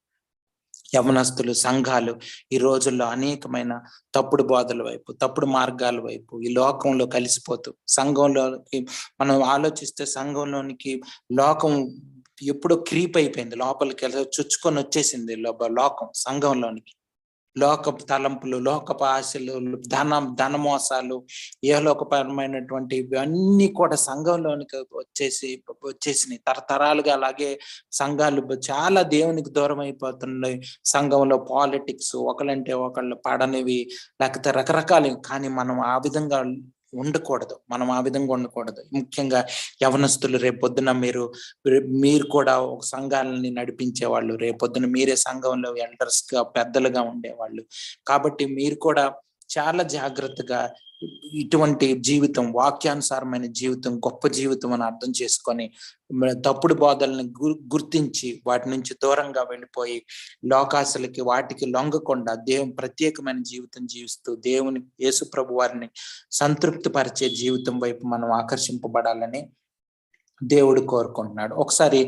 A: యవనస్తులు, సంఘాలు ఈ రోజుల్లో అనేకమైన తప్పుడు బోధల వైపు, తప్పుడు మార్గాల వైపు ఈ లోకంలో కలిసిపోతూ, సంఘంలోకి మనం ఆలోచిస్తే సంఘంలోనికి లోకం ఎప్పుడో క్రీప్ అయిపోయింది, లోపలికి చుచ్చుకొని వచ్చేసింది లోకం సంఘంలోనికి. లోకపు తలంపులు, లోకపు ఆశలు, ధనమోసాలు, ఏలోకపరమైనటువంటి ఇవన్నీ కూడా సంఘంలోనికి వచ్చేసినాయి. తరతరాలుగా అలాగే సంఘాలు చాలా దేవునికి దూరం అయిపోతున్నాయి. సంఘంలో పాలిటిక్స్, ఒకళ్ళంటే ఒకళ్ళు పడనివి, లేకపోతే రకరకాలు. కానీ మనం ఆ విధంగా ఉండకూడదు. ముఖ్యంగా యవనస్తులు, రేపొద్దున మీరు కూడా ఒక సంఘాలని నడిపించే వాళ్ళు, రేపొద్దున మీరే సంఘంలో ఎల్డర్స్ గా, పెద్దలుగా ఉండేవాళ్ళు. కాబట్టి మీరు కూడా చాలా జాగ్రత్తగా ఇటువంటి జీవితం, వాక్యానుసారమైన జీవితం, గొప్ప జీవితం అని అర్థం చేసుకొని తప్పుడు బోధల్ని గుర్తించి వాటి నుంచి దూరంగా వెళ్ళిపోయి లోకాశలకి, వాటికి లొంగకుండా ప్రత్యేకమైన జీవితం జీవిస్తూ దేవుని, యేసు ప్రభు వారిని సంతృప్తి పరిచే జీవితం వైపు మనం ఆకర్షింపబడాలని దేవుడు కోరుకుంటున్నాడు. ఒకసారి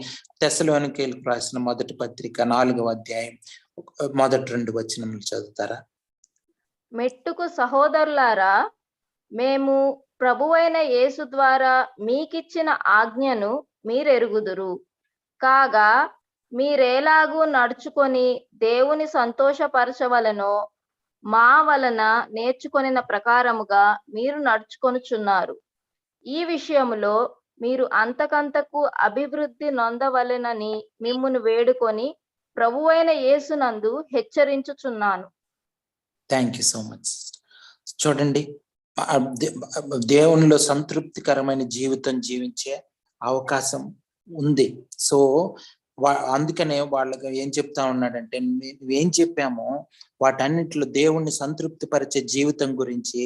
A: తెస్సలోనికీయులకు రాసిన మొదటి పత్రిక 4వ అధ్యాయం మొదటి 2 వచనములు చదువుతారా?
B: మెట్టుకు సహోదరులారా, మేము ప్రభువైన యేసు ద్వారా మీకిచ్చిన ఆజ్ఞను మీరెరుగుదురు. కాగా మీరేలాగూ నడుచుకొని దేవుని సంతోషపరచవలనో మా వలన నేర్చుకొనిన ప్రకారముగా మీరు నడుచుకొనుచున్నారు. ఈ విషయములో మీరు అంతకంతకు అభివృద్ధి నొందవలెనని మిమ్మును వేడుకొని ప్రభువైన యేసునందు హెచ్చరించుచున్నాను.
A: Thank you so much. చూడండి, దేవునిలో సంతృప్తికరమైన జీవితం జీవించే అవకాశం ఉంది. సో అందుకనే వాళ్ళకి ఏం చెప్తా ఉన్నాడంటే, ఏం చెప్పామో వాటన్నిటిలో దేవుణ్ణి సంతృప్తి పరిచే జీవితం గురించి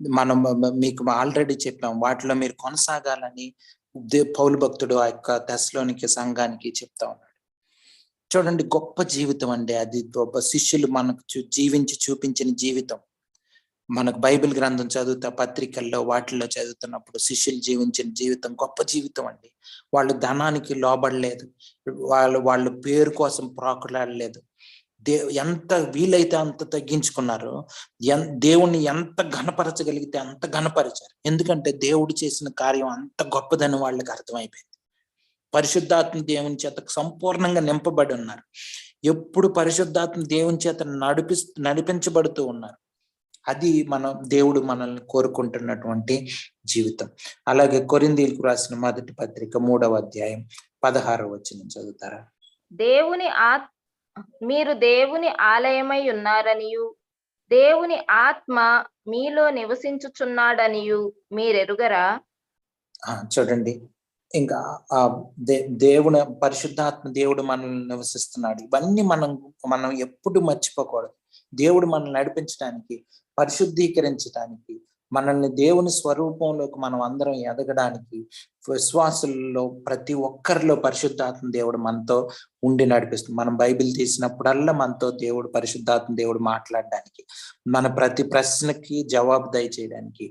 A: మనం మీకు ఆల్రెడీ చెప్పాం. వాటిలో మీరు కొనసాగాలని పౌలు భక్తుడు ఆ యొక్క తెస్సలోనికే సంఘానికి చెప్తా ఉన్నాడు. చూడండి, గొప్ప జీవితం అండి అది. శిష్యులు మనకు జీవించి చూపించిన జీవితం. మనకు బైబిల్ గ్రంథం చదువుతా, పత్రికల్లో వాటిల్లో చదువుతున్నప్పుడు శిష్యులు జీవించిన జీవితం గొప్ప జీవితం అండి. వాళ్ళు ధనానికి లోబడలేదు, వాళ్ళు పేరు కోసం ప్రాకులాడలేదు, ఎంత వీలైతే అంత తగ్గించుకున్నారో, దేవుణ్ణి ఎంత ఘనపరచగలిగితే అంత ఘనపరిచారు. ఎందుకంటే దేవుడు చేసిన కార్యం అంత గొప్పదని వాళ్ళకి అర్థమైపోయింది. పరిశుద్ధాత్మ దేవుని చేత సంపూర్ణంగా నింపబడి ఉన్నారు. ఎప్పుడు పరిశుద్ధాత్మ దేవుని చేత నడిపించబడుతూ ఉన్నారు. అది దేవుడు మనల్ని కోరుకుంటున్నటువంటి జీవితం. అలాగే కొరింథీయులకు రాసిన మొదటి పత్రిక 3వ అధ్యాయం 16వ వచనం చదువుతారా?
B: మీరు దేవుని ఆలయమై ఉన్నారనియు దేవుని ఆత్మ మీలో నివసించుచున్నాడనియు మీరెరుగరా?
A: చూడండి, ఇంకా పరిశుద్ధాత్మ దేవుడు మనల్ని నివసిస్తున్నాడు. ఇవన్నీ మనం ఎప్పుడు మర్చిపోకూడదు. దేవుడు మనల్ని నడిపించడానికి, పరిశుద్ధీకరించడానికి, మనల్ని దేవుని స్వరూపంలోకి మనం అందరం ఎదగడానికి, విశ్వాసుల్లో ప్రతి ఒక్కరిలో పరిశుద్ధాత్మ దేవుడు మనతో ఉండి నడిపిస్తుంది. మనం బైబిల్ తీసినప్పుడల్లా మనతో దేవుడు, పరిశుద్ధాత్మ దేవుడు మాట్లాడడానికి, మన ప్రతి ప్రశ్నకి జవాబు దయచేయడానికి,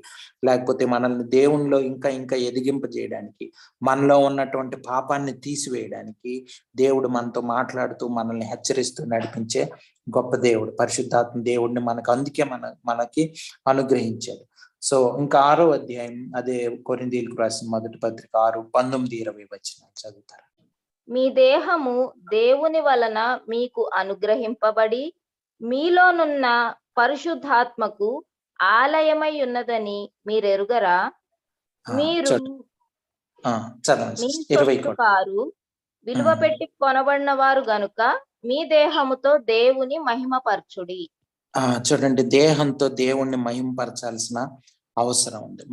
A: లేకపోతే మనల్ని దేవునిలో ఇంకా ఇంకా ఎదిగింపజేయడానికి, మనలో ఉన్నటువంటి పాపాన్ని తీసివేయడానికి దేవుడు మనతో మాట్లాడుతూ మనల్ని హెచ్చరిస్తూ నడిపించే గొప్ప దేవుడు. పరిశుద్ధాత్మ దేవుడిని అందుకే మనకి అనుగ్రహించాడు. సో ఇంకా 6వ అధ్యాయం, అదే కొరింథీయులకు రాసిన మొదటి పత్రిక 6, 19, 20 వచనాలు చదువుతారు?
B: మీ దేహము దేవుని వలన మీకు అనుగ్రహింపబడి మీలోనున్న పరిశుద్ధాత్మకు ఆలయమై ఉన్నదని మీరెరుగరా? మీరు కారు విలువ పెట్టి కొనబడిన వారు గనుక మీ దేహముతో దేవుని మహిమపరచుడి.
A: చూడండి, దేహంతో దేవుణ్ణి మహిమపరచాల్సిన అవసరం ఉంది.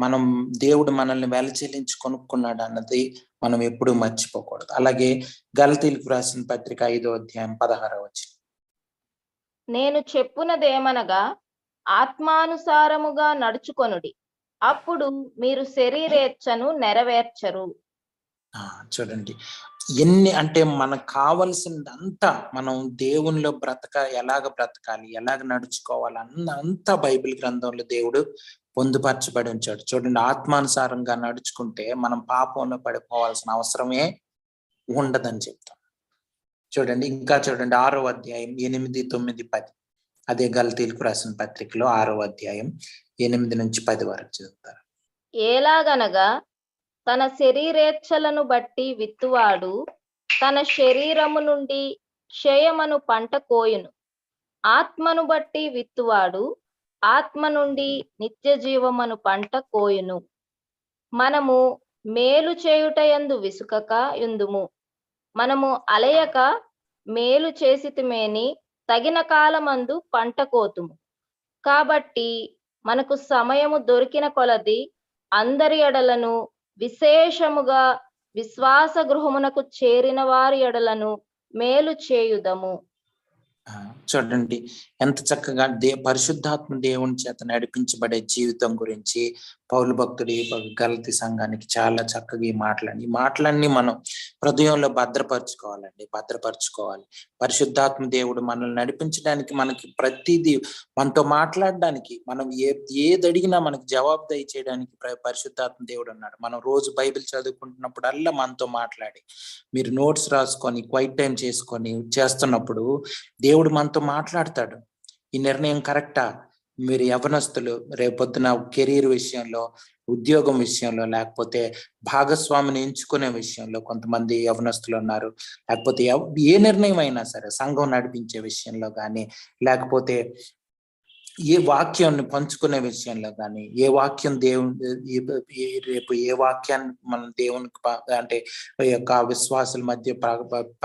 A: దేవుడు మనల్ని వెల చెల్లించి కొనుక్కున్నాడు అన్నది మనం ఎప్పుడూ మర్చిపోకూడదు. అలాగే గలతీయులకు రాసిన పత్రిక 5వ అధ్యాయం 16వ వచనం,
B: నేను చెప్పునదేమనగా ఆత్మానుసారముగా నడుచుకొనుడి, అప్పుడు మీరు శరీరేచ్ఛను నెరవేర్చరు.
A: చూడండి, అంటే మనకు కావలసిందంతా మనం దేవునిలో ఎలాగ బ్రతకాలి, ఎలాగ నడుచుకోవాలి అంతా బైబిల్ గ్రంథంలో దేవుడు పొందుపరచబడి ఉంచాడు. చూడండి, ఆత్మానుసారంగా నడుచుకుంటే మనం పాపంలో పడిపోవాల్సిన అవసరమే ఉండదని చెప్తాం. చూడండి, ఇంకా చూడండి, 6వ అధ్యాయం 8, 9, 10, అదే గలతీయులకు రాసిన పత్రికలో 6వ అధ్యాయం 8 నుంచి 10 వరకు చదువుతారు.
B: ఎలాగనగా తన శరీరేచ్ఛలను బట్టి విత్తువాడు తన శరీరము నుండి క్షయమను పంట కోయును, ఆత్మను బట్టి విత్తువాడు ఆత్మ నుండి నిత్య జీవమను పంట కోయును. మనము మేలు చేయుటయందు విసుకక యుందుము, మనము అలయక మేలు చేసితిమేని తగిన కాలమందు పంట కోతుము. కాబట్టి మనకు సమయము దొరికిన కొలది అందరి ఎడలను, విశేషముగా విశ్వాస గృహమునకు చేరిన వారి ఎడలను మేలు చేయుదము.
A: చూడండి, ఎంత చక్కగా పరిశుద్ధాత్మ దేవుని చేత నడిపించబడే జీవితం గురించి పౌలు భక్తుడు గలతీ సంఘానికి చాలా చక్కగా ఈ మాటలన్నీ మనం హృదయంలో భద్రపరచుకోవాలి. పరిశుద్ధాత్మ దేవుడు మనల్ని నడిపించడానికి, మనకి ప్రతిదీ మనతో మాట్లాడడానికి, మనం ఏది అడిగినా మనకి జవాబు దయచేయడానికి పరిశుద్ధాత్మ దేవుడు ఉన్నాడు. మనం రోజు బైబిల్ చదువుకుంటున్నప్పుడల్లా మనతో మాట్లాడి, మీరు నోట్స్ రాసుకొని క్వైట్ టైం చేసుకొని చేస్తున్నప్పుడు దేవుడు మనతో మాట్లాడతాడు. ఈ నిర్ణయం కరెక్టా? మీరు యవనస్తులు రేపొద్దున కెరీర్ విషయంలో, ఉద్యోగం విషయంలో, లేకపోతే భాగస్వామిని ఎంచుకునే విషయంలో కొంతమంది యవనస్తులు ఉన్నారు. లేకపోతే ఏ నిర్ణయం అయినా సరే, సంఘం నడిపించే విషయంలో కానీ, లేకపోతే ఏ వాక్యాన్ని పంచుకునే విషయంలో కానీ, ఏ వాక్యం రేపు ఏ వాక్యాన్ని మనం దేవునికి అంటే యొక్క విశ్వాసుల మధ్య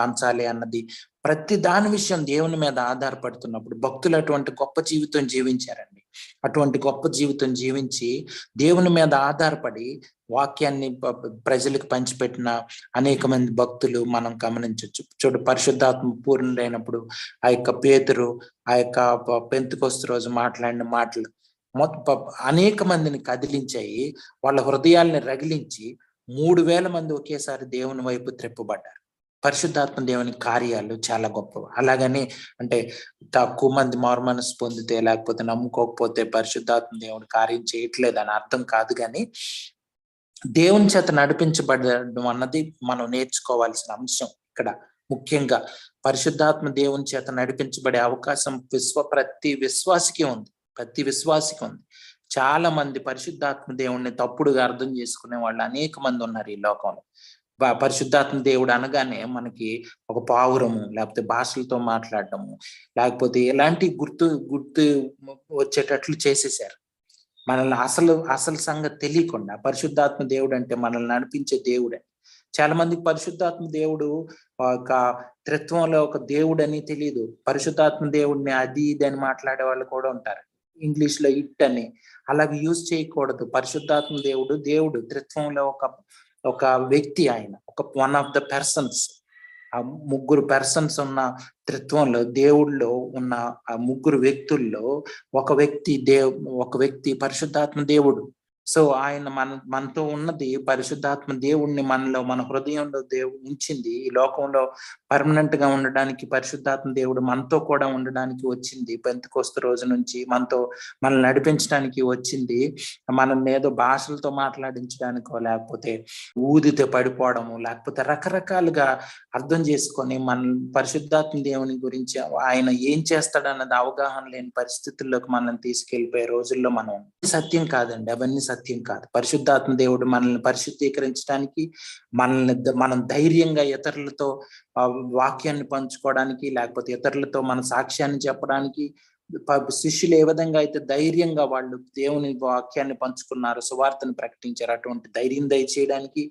A: పంచాలి అన్నది, ప్రతి దాని విషయం దేవుని మీద ఆధారపడుతున్నప్పుడు భక్తులు అటువంటి గొప్ప జీవితం జీవించారండి. అటువంటి గొప్ప జీవితం జీవించి దేవుని మీద ఆధారపడి వాక్యాన్ని ప్రజలకు పంచిపెట్టిన అనేక మంది భక్తులు మనం గమనించవచ్చు. పరిశుద్ధాత్మ పూర్ణుడైనప్పుడు ఆ యొక్క పేతురు, ఆ యొక్క పెంతెకొస్తు రోజు మాట్లాడిన మాటలు అనేక మందిని కదిలించాయి. వాళ్ళ హృదయాల్ని రగిలించి 3,000 మంది ఒకేసారి దేవుని వైపు త్రెప్పబడ్డారు. పరిశుద్ధాత్మ దేవుని కార్యాలు చాలా గొప్పవి. అలాగని అంటే తక్కువ మంది మారు మనసు పొందితే, లేకపోతే నమ్ముకోకపోతే పరిశుద్ధాత్మ దేవుని కార్యం చేయట్లేదు అని అర్థం కాదు. కానీ దేవుని చేత నడిపించబడడం అన్నది మనం నేర్చుకోవాల్సిన అంశం ఇక్కడ ముఖ్యంగా పరిశుద్ధాత్మ దేవుని చేత నడిపించబడే అవకాశం ప్రతి విశ్వాసికి ఉంది. ప్రతి విశ్వాసికి ఉంది. చాలా మంది పరిశుద్ధాత్మ దేవుణ్ణి తప్పుడుగా అర్థం చేసుకునే వాళ్ళు అనేక మంది ఉన్నారు ఈ లోకంలో. పరిశుద్ధాత్మ దేవుడు అనగానే మనకి ఒక పావురము, లేకపోతే భాషలతో మాట్లాడటము, లేకపోతే ఎలాంటి గుర్తు వచ్చేటట్లు చేసేసారు. మనల్ని అసలు సంగతి తెలియకుండా పరిశుద్ధాత్మ దేవుడు అంటే మనల్ని నడిపించే దేవుడే. చాలా మందికి పరిశుద్ధాత్మ దేవుడు ఒక త్రిత్వంలో ఒక దేవుడు అని తెలియదు. పరిశుద్ధాత్మ దేవుడిని అది ఇది అని మాట్లాడే వాళ్ళు కూడా ఉంటారు. ఇంగ్లీష్ లో ఇట్ అని అలాగే యూజ్ చేయకూడదు. పరిశుద్ధాత్మ దేవుడు త్రిత్వంలో ఒక వ్యక్తి. ఆయన వన్ ఆఫ్ ద పర్సన్స్. ఆ ముగ్గురు పర్సన్స్ ఉన్న త్రిత్వంలో, దేవుళ్ళలో ఉన్న ఆ ముగ్గురు వ్యక్తుల్లో ఒక వ్యక్తి పరిశుద్ధాత్మ దేవుడు. సో ఆయన మనతో ఉన్నది పరిశుద్ధాత్మ దేవుణ్ణి మనలో, మన హృదయంలో దేవుడు ఉంచింది. ఈ లోకంలో పర్మనెంట్ గా ఉండడానికి పరిశుద్ధాత్మ దేవుడు మనతో కూడా ఉండడానికి వచ్చింది. పెంతెకొస్తు రోజు నుంచి మనల్ని నడిపించడానికి వచ్చింది. మనల్ని ఏదో భాషలతో మాట్లాడించడానికో, లేకపోతే ఊదితే పడిపోవడము, లేకపోతే రకరకాలుగా అర్థం చేసుకొని మన పరిశుద్ధాత్మ దేవుని గురించి ఆయన ఏం చేస్తాడన్నది అవగాహన లేని పరిస్థితుల్లోకి మనల్ని తీసుకెళ్లిపోయే రోజుల్లో మనం. సత్యం కాదండి, అవన్నీ సత్యం కాదు. పరిశుద్ధాత్మ దేవుడు మనల్ని పరిశుద్ధీకరించడానికి, మనం ధైర్యంగా ఇతరులతో వాక్యాన్ని పంచుకోవడానికి, లేకపోతే ఇతరులతో మన సాక్ష్యాన్ని చెప్పడానికి, శిష్యులు ఏ విధంగా అయితే ధైర్యంగా వాళ్ళు దేవుని వాక్యాన్ని పంచుకున్నారు, సువార్తను ప్రకటించారు, అటువంటి ధైర్యం దయచేయడానికి,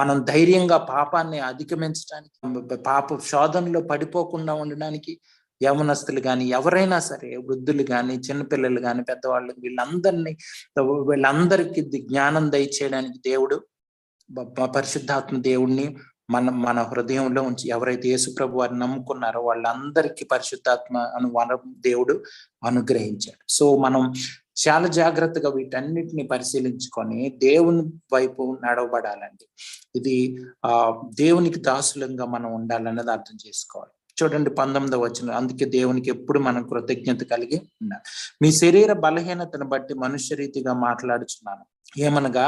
A: మనం ధైర్యంగా పాపాన్ని అధిగమించడానికి, పాప శోధనలో పడిపోకుండా ఉండడానికి, యవనస్తులు కానీ ఎవరైనా సరే, వృద్ధులు కానీ, చిన్నపిల్లలు కానీ, పెద్దవాళ్ళు, వీళ్ళందరికీ జ్ఞానం దయచేయడానికి దేవుడు పరిశుద్ధాత్మ దేవుణ్ణి మన హృదయంలో ఉంచి, ఎవరైతే యేసు ప్రభు వారిని నమ్ముకున్నారో వాళ్ళందరికీ పరిశుద్ధాత్మ వరం దేవుడు అనుగ్రహించాడు. సో మనం చాలా జాగ్రత్తగా వీటన్నిటిని పరిశీలించుకొని దేవుని వైపు నడవబడాలండి. ఇది దేవునికి దాసులంగా మనం ఉండాలన్నది అర్థం చేసుకోవాలి. చూడండి 19వ వచనం, అందుకే దేవునికి ఎప్పుడు మనం కృతజ్ఞత కలిగి ఉండాలి. మీ శరీర బలహీనతను బట్టి మనుష్య రీతిగా మాట్లాడుచున్నాను. ఏమనగా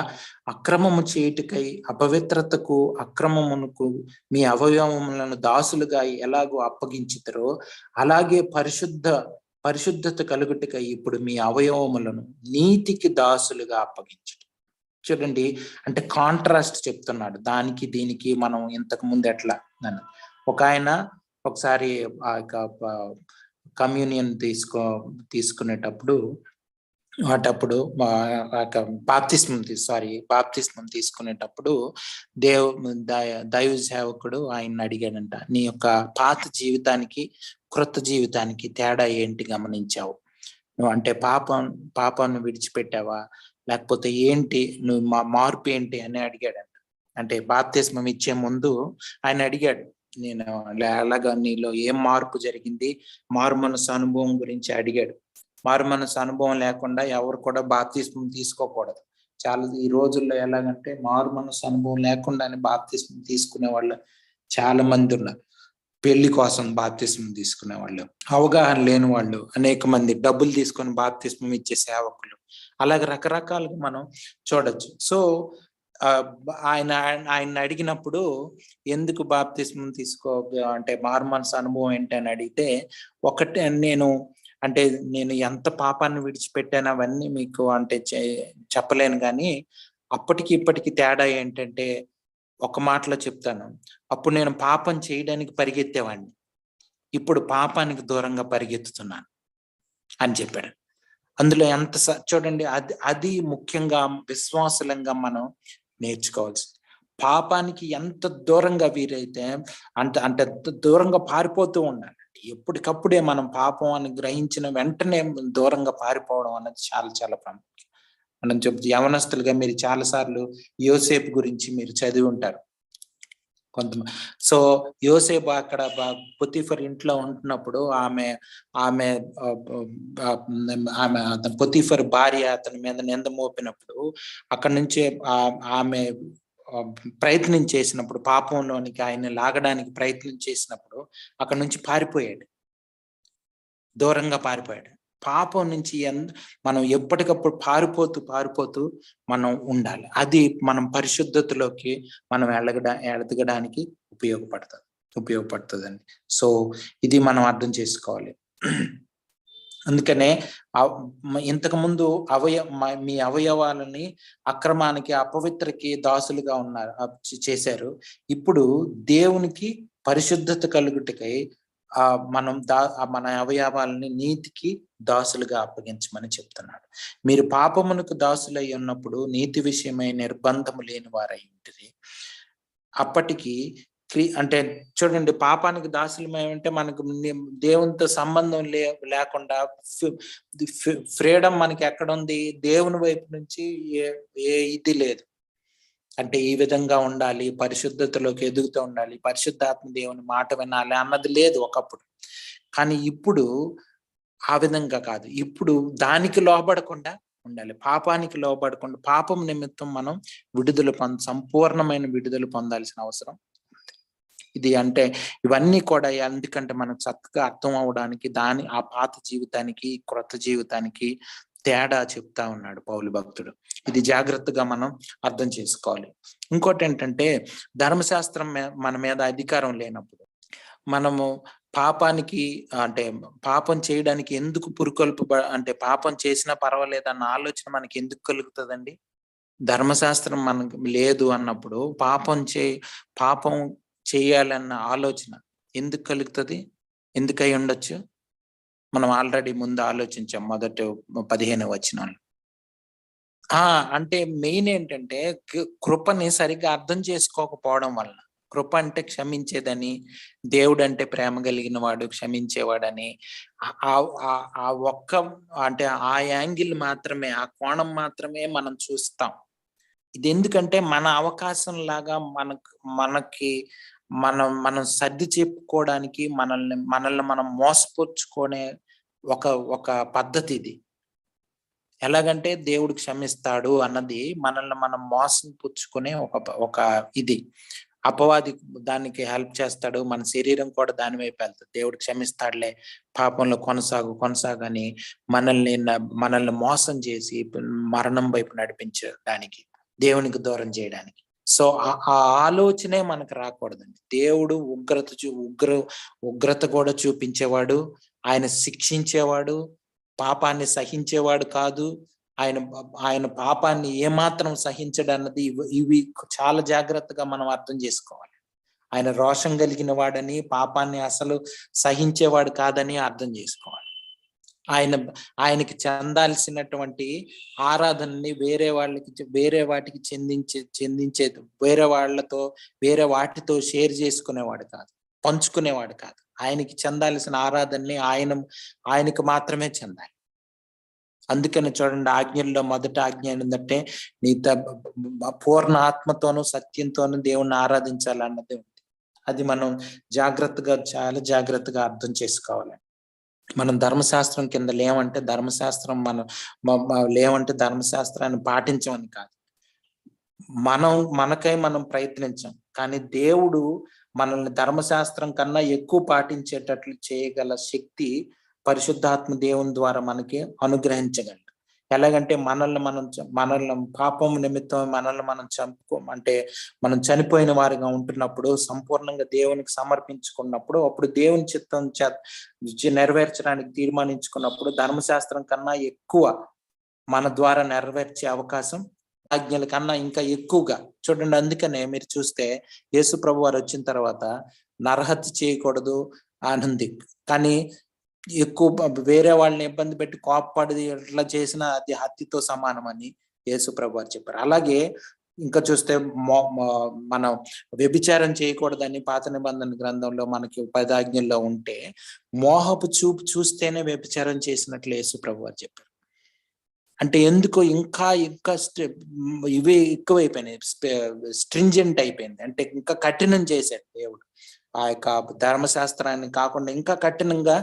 A: అక్రమము చేయుటకై అపవిత్రతకు అక్రమమునకు మీ అవయవములను దాసులుగా ఎలాగో అప్పగించుతారో, అలాగే పరిశుద్ధత కలుగుటకై ఇప్పుడు మీ అవయవములను నీతికి దాసులుగా అప్పగించడం. చూడండి, అంటే కాంట్రాస్ట్ చెప్తున్నాడు దానికి దీనికి. మనం ఇంతకు ముందు ఎట్లా ఒక ఆయన ఒకసారి కమ్యూనియన్ తీసుకునేటప్పుడు బాప్తిస్మం తీసుకునేటప్పుడు దైవ సేవకుడు ఆయన అడిగాడంట, నీ యొక్క పాత జీవితానికి క్రొత్త జీవితానికి తేడా ఏంటి గమనించావు? నువ్వు అంటే పాపాన్ని విడిచిపెట్టావా, లేకపోతే ఏంటి నువ్వు మార్పు ఏంటి అని అడిగాడంట. అంటే బాప్తిస్మం ఇచ్చే ముందు ఆయన అడిగాడు, నేను అలాగా నీలో ఏం మార్పు జరిగింది, మారు మనసు అనుభవం గురించి అడిగాడు. మారు మనసు అనుభవం లేకుండా ఎవరు కూడా బాప్తిస్మం తీసుకోకూడదు. చాలా ఈ రోజుల్లో ఎలాగంటే మారు మనసు అనుభవం లేకుండానే బాప్తిస్మం తీసుకునే వాళ్ళు చాలా మంది ఉన్నారు. పెళ్లి కోసం బాప్తిస్మం తీసుకునే వాళ్ళు, అవగాహన లేని వాళ్ళు అనేక మంది, డబ్బులు తీసుకొని బాప్తిస్మం ఇచ్చే సేవకులు, అలాగే రకరకాలుగా మనం చూడొచ్చు. సో ఆయన అడిగినప్పుడు ఎందుకు బాప్తిస్మం అంటే మారు మనసు అనుభవం ఏంటి అని అడిగితే, ఒకటే నేను ఎంత పాపాన్ని విడిచిపెట్టాను అవన్నీ మీకు అంటే చెప్పలేను, కానీ అప్పటికి ఇప్పటికి తేడా ఏంటంటే ఒక మాటలో చెప్తాను, అప్పుడు నేను పాపం చేయడానికి పరిగెత్తేవాడిని, ఇప్పుడు పాపానికి దూరంగా పరిగెత్తుతున్నాను అని చెప్పాడు. అందులో ఎంత చూడండి, అది ముఖ్యంగా విశ్వాసులంగా మనం నేర్చుకోవాల్సింది. పాపానికి ఎంత దూరంగా వీరైతే అంత దూరంగా పారిపోతూ ఉండాలి. ఎప్పటికప్పుడే మనం పాపం అని గ్రహించిన వెంటనే దూరంగా పారిపోవడం అన్నది చాలా చాలా ప్రాముఖ్యం. మనం యవనస్తులుగా మీరు చాలా సార్లు యోసేపు గురించి మీరు చదివి ఉంటారు కొంతమంది. సో యోసేపు అక్కడ పొతీఫర్ ఇంట్లో ఉంటున్నప్పుడు ఆమె పొతీఫర్ భార్య అతని మీద నింద మోపినప్పుడు, అక్కడి నుంచే ఆమె ప్రయత్నం చేసినప్పుడు, పాపంలోనికి ఆయన లాగడానికి ప్రయత్నం చేసినప్పుడు అక్కడ నుంచి పారిపోయాడు, దూరంగా పారిపోయాడు. పాపం నుంచి మనం ఎప్పటికప్పుడు పారిపోతూ మనం ఉండాలి. అది మనం పరిశుద్ధతలోకి మనం ఎదగడానికి ఉపయోగపడుతుంది. ఉపయోగపడుతుందండి. సో ఇది మనం అర్థం చేసుకోవాలి. అందుకనే ఇంతకు ముందు మీ అవయవాలని అక్రమానికి, అపవిత్రకి దాసులుగా ఉన్నారు, చేశారు. ఇప్పుడు దేవునికి పరిశుద్ధత కలుగుటకై మనం మన అవయవాలని నీతికి దాసులుగా అప్పగించమని చెప్తున్నాడు. మీరు పాపమునకు దాసులై ఉన్నప్పుడు నీతి విషయమై నిర్బంధము లేని వారై ఉంటుంది. అప్పటికి అంటే చూడండి, పాపానికి దాసులమేమంటే మనకు దేవునితో సంబంధం లేకుండా ఫ్రీడమ్ మనకి ఎక్కడ ఉంది? దేవుని వైపు నుంచి ఏ ఇది లేదు. అంటే ఈ విధంగా ఉండాలి, పరిశుద్ధతలోకి ఎదుగుతూ ఉండాలి, పరిశుద్ధాత్మ దేవుని మాట వినాలి అన్నది లేదు ఒకప్పుడు. కానీ ఇప్పుడు ఆ విధంగా కాదు. ఇప్పుడు దానికి లోబడకుండా ఉండాలి, పాపానికి లోబడకుండా. పాపం నిమిత్తం మనం సంపూర్ణమైన విడుదల పొందాల్సిన అవసరం. ఇది అంటే ఇవన్నీ కూడా ఎందుకంటే మనకు చక్కగా అర్థం అవడానికి ఆ పాత జీవితానికి క్రొత్త జీవితానికి తేడా చెప్తా ఉన్నాడు పౌలు భక్తుడు. ఇది జాగ్రత్తగా మనం అర్థం చేసుకోవాలి. ఇంకోటి ఏంటంటే, ధర్మశాస్త్రం మన మీద అధికారం లేనప్పుడు మనము పాపానికి అంటే పాపం చేయడానికి ఎందుకు అంటే పాపం చేసినా పర్వాలేదన్న ఆలోచన మనకి ఎందుకు కలుగుతుందండి? ధర్మశాస్త్రం మనకు లేదు అన్నప్పుడు పాపం చేయాలన్న ఆలోచన ఎందుకు కలుగుతుంది? ఎందుకై ఉండొచ్చు? మనం ఆల్రెడీ ముందు ఆలోచించాం మొదటి 15 వచనాలు. అంటే మెయిన్ ఏంటంటే కృపని సరిగ్గా అర్థం చేసుకోకపోవడం వల్ల. కృప అంటే క్షమించేదని, దేవుడు అంటే ప్రేమ కలిగిన వాడు, క్షమించేవాడని, ఆ ఒక్క అంటే ఆ యాంగిల్ మాత్రమే, ఆ కోణం మాత్రమే మనం చూస్తాం. ఇది ఎందుకంటే మన అవకాశం లాగా మనకి మనం సర్ది చెప్పుకోవడానికి, మనల్ని మనం మోసపుచ్చుకునే ఒక పద్ధతి ఇది. ఎలాగంటే దేవుడు క్షమిస్తాడు అన్నది మనల్ని మనం మోసం పుచ్చుకునే ఒక ఇది. అపవాది దానికి హెల్ప్ చేస్తాడు, మన శరీరం కూడా దాని వైపు వెళ్తుంది. దేవుడు క్షమిస్తాడులే, పాపంలో కొనసాగని మనల్ని మోసం చేసి మరణం వైపు నడిపించడానికి, దేవునికి దూరం చేయడానికి. సో ఆ ఆలోచనే మనకు రాకూడదండి. దేవుడు ఉగ్రత కూడా చూపించేవాడు, ఆయన శిక్షించేవాడు, పాపాన్ని సహించేవాడు కాదు. ఆయన పాపాన్ని ఏమాత్రం సహించడన్నది ఇవి చాలా జాగ్రత్తగా మనం అర్థం చేసుకోవాలి. ఆయన రోషం కలిగిన వాడని, పాపాన్ని అసలు సహించేవాడు కాదని అర్థం చేసుకోవాలి. ఆయనకి చెందాల్సినటువంటి ఆరాధనని వేరే వాటికి చెందించేది, వేరే వాటితో షేర్ చేసుకునేవాడు కాదు, పంచుకునేవాడు కాదు. ఆయనకి చెందాల్సిన ఆరాధనని ఆయనకు మాత్రమే చెందాలి. అందుకని చూడండి, ఆజ్ఞల్లో మొదటి ఆజ్ఞ ఏంటంటే పూర్ణ ఆత్మతోనూ సత్యంతోనూ దేవుణ్ణి ఆరాధించాలన్నది ఉంది. అది మనం చాలా జాగ్రత్తగా అర్థం చేసుకోవాలి. మనం ధర్మశాస్త్రం కింద లేవంటే ధర్మశాస్త్రాన్ని పాటించమని కాదు, మనకై మనం ప్రయత్నించాం. కానీ దేవుడు మనల్ని ధర్మశాస్త్రం కన్నా ఎక్కువ పాటించేటట్లు చేయగల శక్తి పరిశుద్ధాత్మ దేవుని ద్వారా మనకి అనుగ్రహించగలడు. ఎలాగంటే మనల్ని పాపం నిమిత్తం మనల్ని మనం మనం చనిపోయిన వారిగా ఉంటున్నప్పుడు, సంపూర్ణంగా దేవునికి సమర్పించుకున్నప్పుడు, అప్పుడు దేవుని చిత్తం నెరవేర్చడానికి తీర్మానించుకున్నప్పుడు ధర్మశాస్త్రం కన్నా ఎక్కువ మన ద్వారా నెరవేర్చే అవకాశం ఆజ్ఞల కన్నా ఇంకా ఎక్కువగా. చూడండి, అందుకనే మీరు చూస్తే యేసు ప్రభు వారు వచ్చిన తర్వాత నరహత్య చేయకూడదు అని ఉంది. కానీ ఎక్కువ వేరే వాళ్ళని ఇబ్బంది పెట్టి కోపపడి ఎట్లా చేసినా అది హత్యతో సమానమని యేసు ప్రభు వారు చెప్పారు. అలాగే ఇంకా చూస్తే మనం వ్యభిచారం చేయకూడదని పాత నిబంధన గ్రంథంలో మనకి 10 ఆజ్ఞల్లో ఉంటే, మోహపు చూపు చూస్తేనే వ్యభిచారం చేసినట్లు యేసు ప్రభు వారు చెప్పారు. అంటే ఎందుకో ఇంకా ఇవే ఎక్కువైపోయినాయి, స్ట్రింజెంట్ అయిపోయింది. అంటే ఇంకా కఠినం చేశాడు దేవుడు. ఆ యొక్క ధర్మశాస్త్రాన్ని కాకుండా ఇంకా కఠినంగా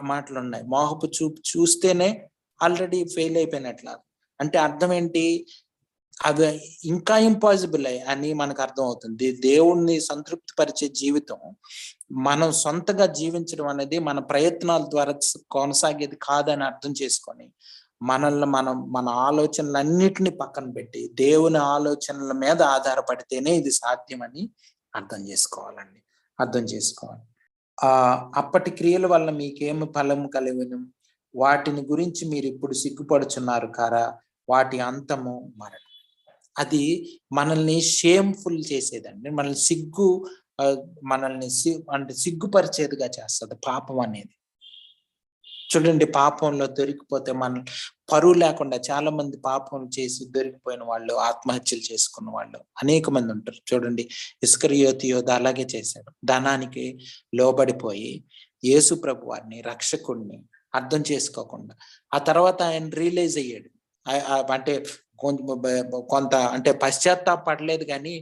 A: మాటలు ఉన్నాయి. మోహపు చూపు చూస్తేనే ఆల్రెడీ ఫెయిల్ అయిపోయినట్లా. అంటే అర్థం ఏంటి? అది ఇంకా ఇంపాసిబుల్ అని మనకు అర్థం అవుతుంది. దేవుణ్ణి సంతృప్తి పరిచే జీవితం మనం సొంతగా జీవించడం అనేది మన ప్రయత్నాల ద్వారా కొనసాగేది కాదని అర్థం చేసుకొని, మన ఆలోచనలన్నిటిని పక్కన పెట్టి దేవుని ఆలోచనల మీద ఆధారపడితేనే ఇది సాధ్యమని అర్థం చేసుకోవాలండి. అర్థం చేసుకోవాలి. అప్పటి క్రియల వల్ల మీకేమి ఫలము కలిగిన వాటిని గురించి మీరు ఇప్పుడు సిగ్గుపడుచున్నారు కారా, వాటి అంతము మరణం. అది మనల్ని షేమ్ఫుల్ చేసేదండి, మనల్ని సిగ్గుపరిచేదిగా చేస్తుంది పాపం అనేది. చూడండి, పాపంలో దొరికిపోతే మన పరువు లేకుండా చాలా మంది పాపం చేసి దొరికిపోయిన వాళ్ళు, ఆత్మహత్యలు చేసుకున్న వాళ్ళు అనేక మంది ఉంటారు. చూడండి, ఇస్కరియోతు యోధ అలాగే చేశాడు. ధనానికి లోబడిపోయి యేసు ప్రభు వారిని, రక్షకుడిని అర్థం చేసుకోకుండా ఆ తర్వాత ఆయన రియలైజ్ అయ్యాడు. అంటే కొంత అంటే పశ్చాత్తాపడలేదు, కానీ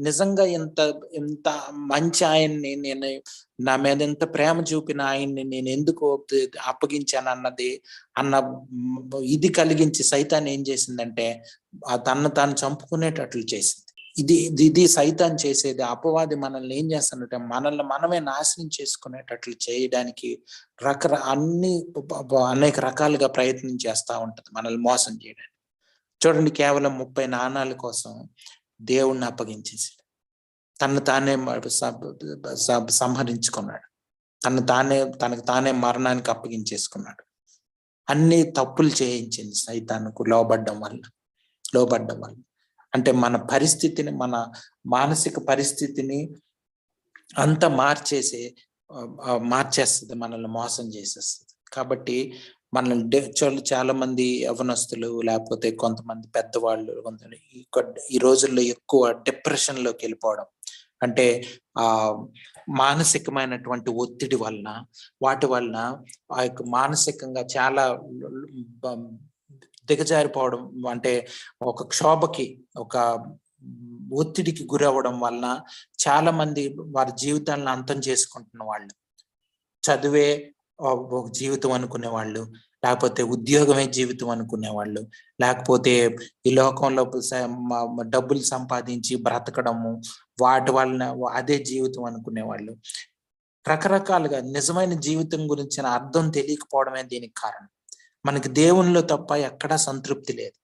A: నిజంగా ఇంత మంచి ఆయన్ని, నేను నా మీద ఎంత ప్రేమ చూపిన ఆయన్ని నేను ఎందుకు అప్పగించాను అన్న ఇది కలిగించి సైతాన్ ఏం చేసిందంటే తను తాను చంపుకునేటట్లు చేసింది. ఇది సైతాన్ చేసేది. అపవాది మనల్ని ఏం చేస్తానంటే మనల్ని మనమే నాశనం చేసుకునేటట్లు చేయడానికి అనేక రకాలుగా ప్రయత్నం చేస్తూ ఉంటది, మనల్ని మోసం చేయడానికి. చూడండి, కేవలం 30 నాణాల కోసం దేవుణ్ణి అప్పగించేసాడు. తనకు సంహరించుకున్నాడు, తనకు తానే మరణానికి అప్పగించేసుకున్నాడు. అన్ని తప్పులు చేయించింది సైతానుకు లోబడ్డం వల్ల. అంటే మన పరిస్థితిని, మన మానసిక పరిస్థితిని అంతా మార్చేస్తుంది, మనల్ని మోసం చేసేస్తుంది. కాబట్టి మనల్ని చాలా మంది యవనస్తులు, లేకపోతే కొంతమంది పెద్దవాళ్ళు ఈ రోజుల్లో ఎక్కువ డిప్రెషన్ లోకి వెళ్ళిపోవడం, అంటే మానసికమైనటువంటి ఒత్తిడి వలన, వాటి వలన ఆ యొక్క మానసికంగా చాలా దిగజారిపోవడం, అంటే ఒక క్షోభకి, ఒక ఒత్తిడికి గురవ్వడం వలన చాలా మంది వారి జీవితాలను అంతం చేసుకుంటున్న వాళ్ళు, చదువే ఒక జీవితం అనుకునే వాళ్ళు, లేకపోతే ఉద్యోగమే జీవితం అనుకునే వాళ్ళు, లేకపోతే ఈ లోకంలో డబ్బులు సంపాదించి బ్రతకడము, వాటి వలన అదే జీవితం అనుకునే వాళ్ళు, రకరకాలుగా నిజమైన జీవితం గురించిన అర్థం తెలియకపోవడమే దీనికి కారణం. మనకి దేవునిలో తప్ప ఎక్కడా సంతృప్తి లేదు.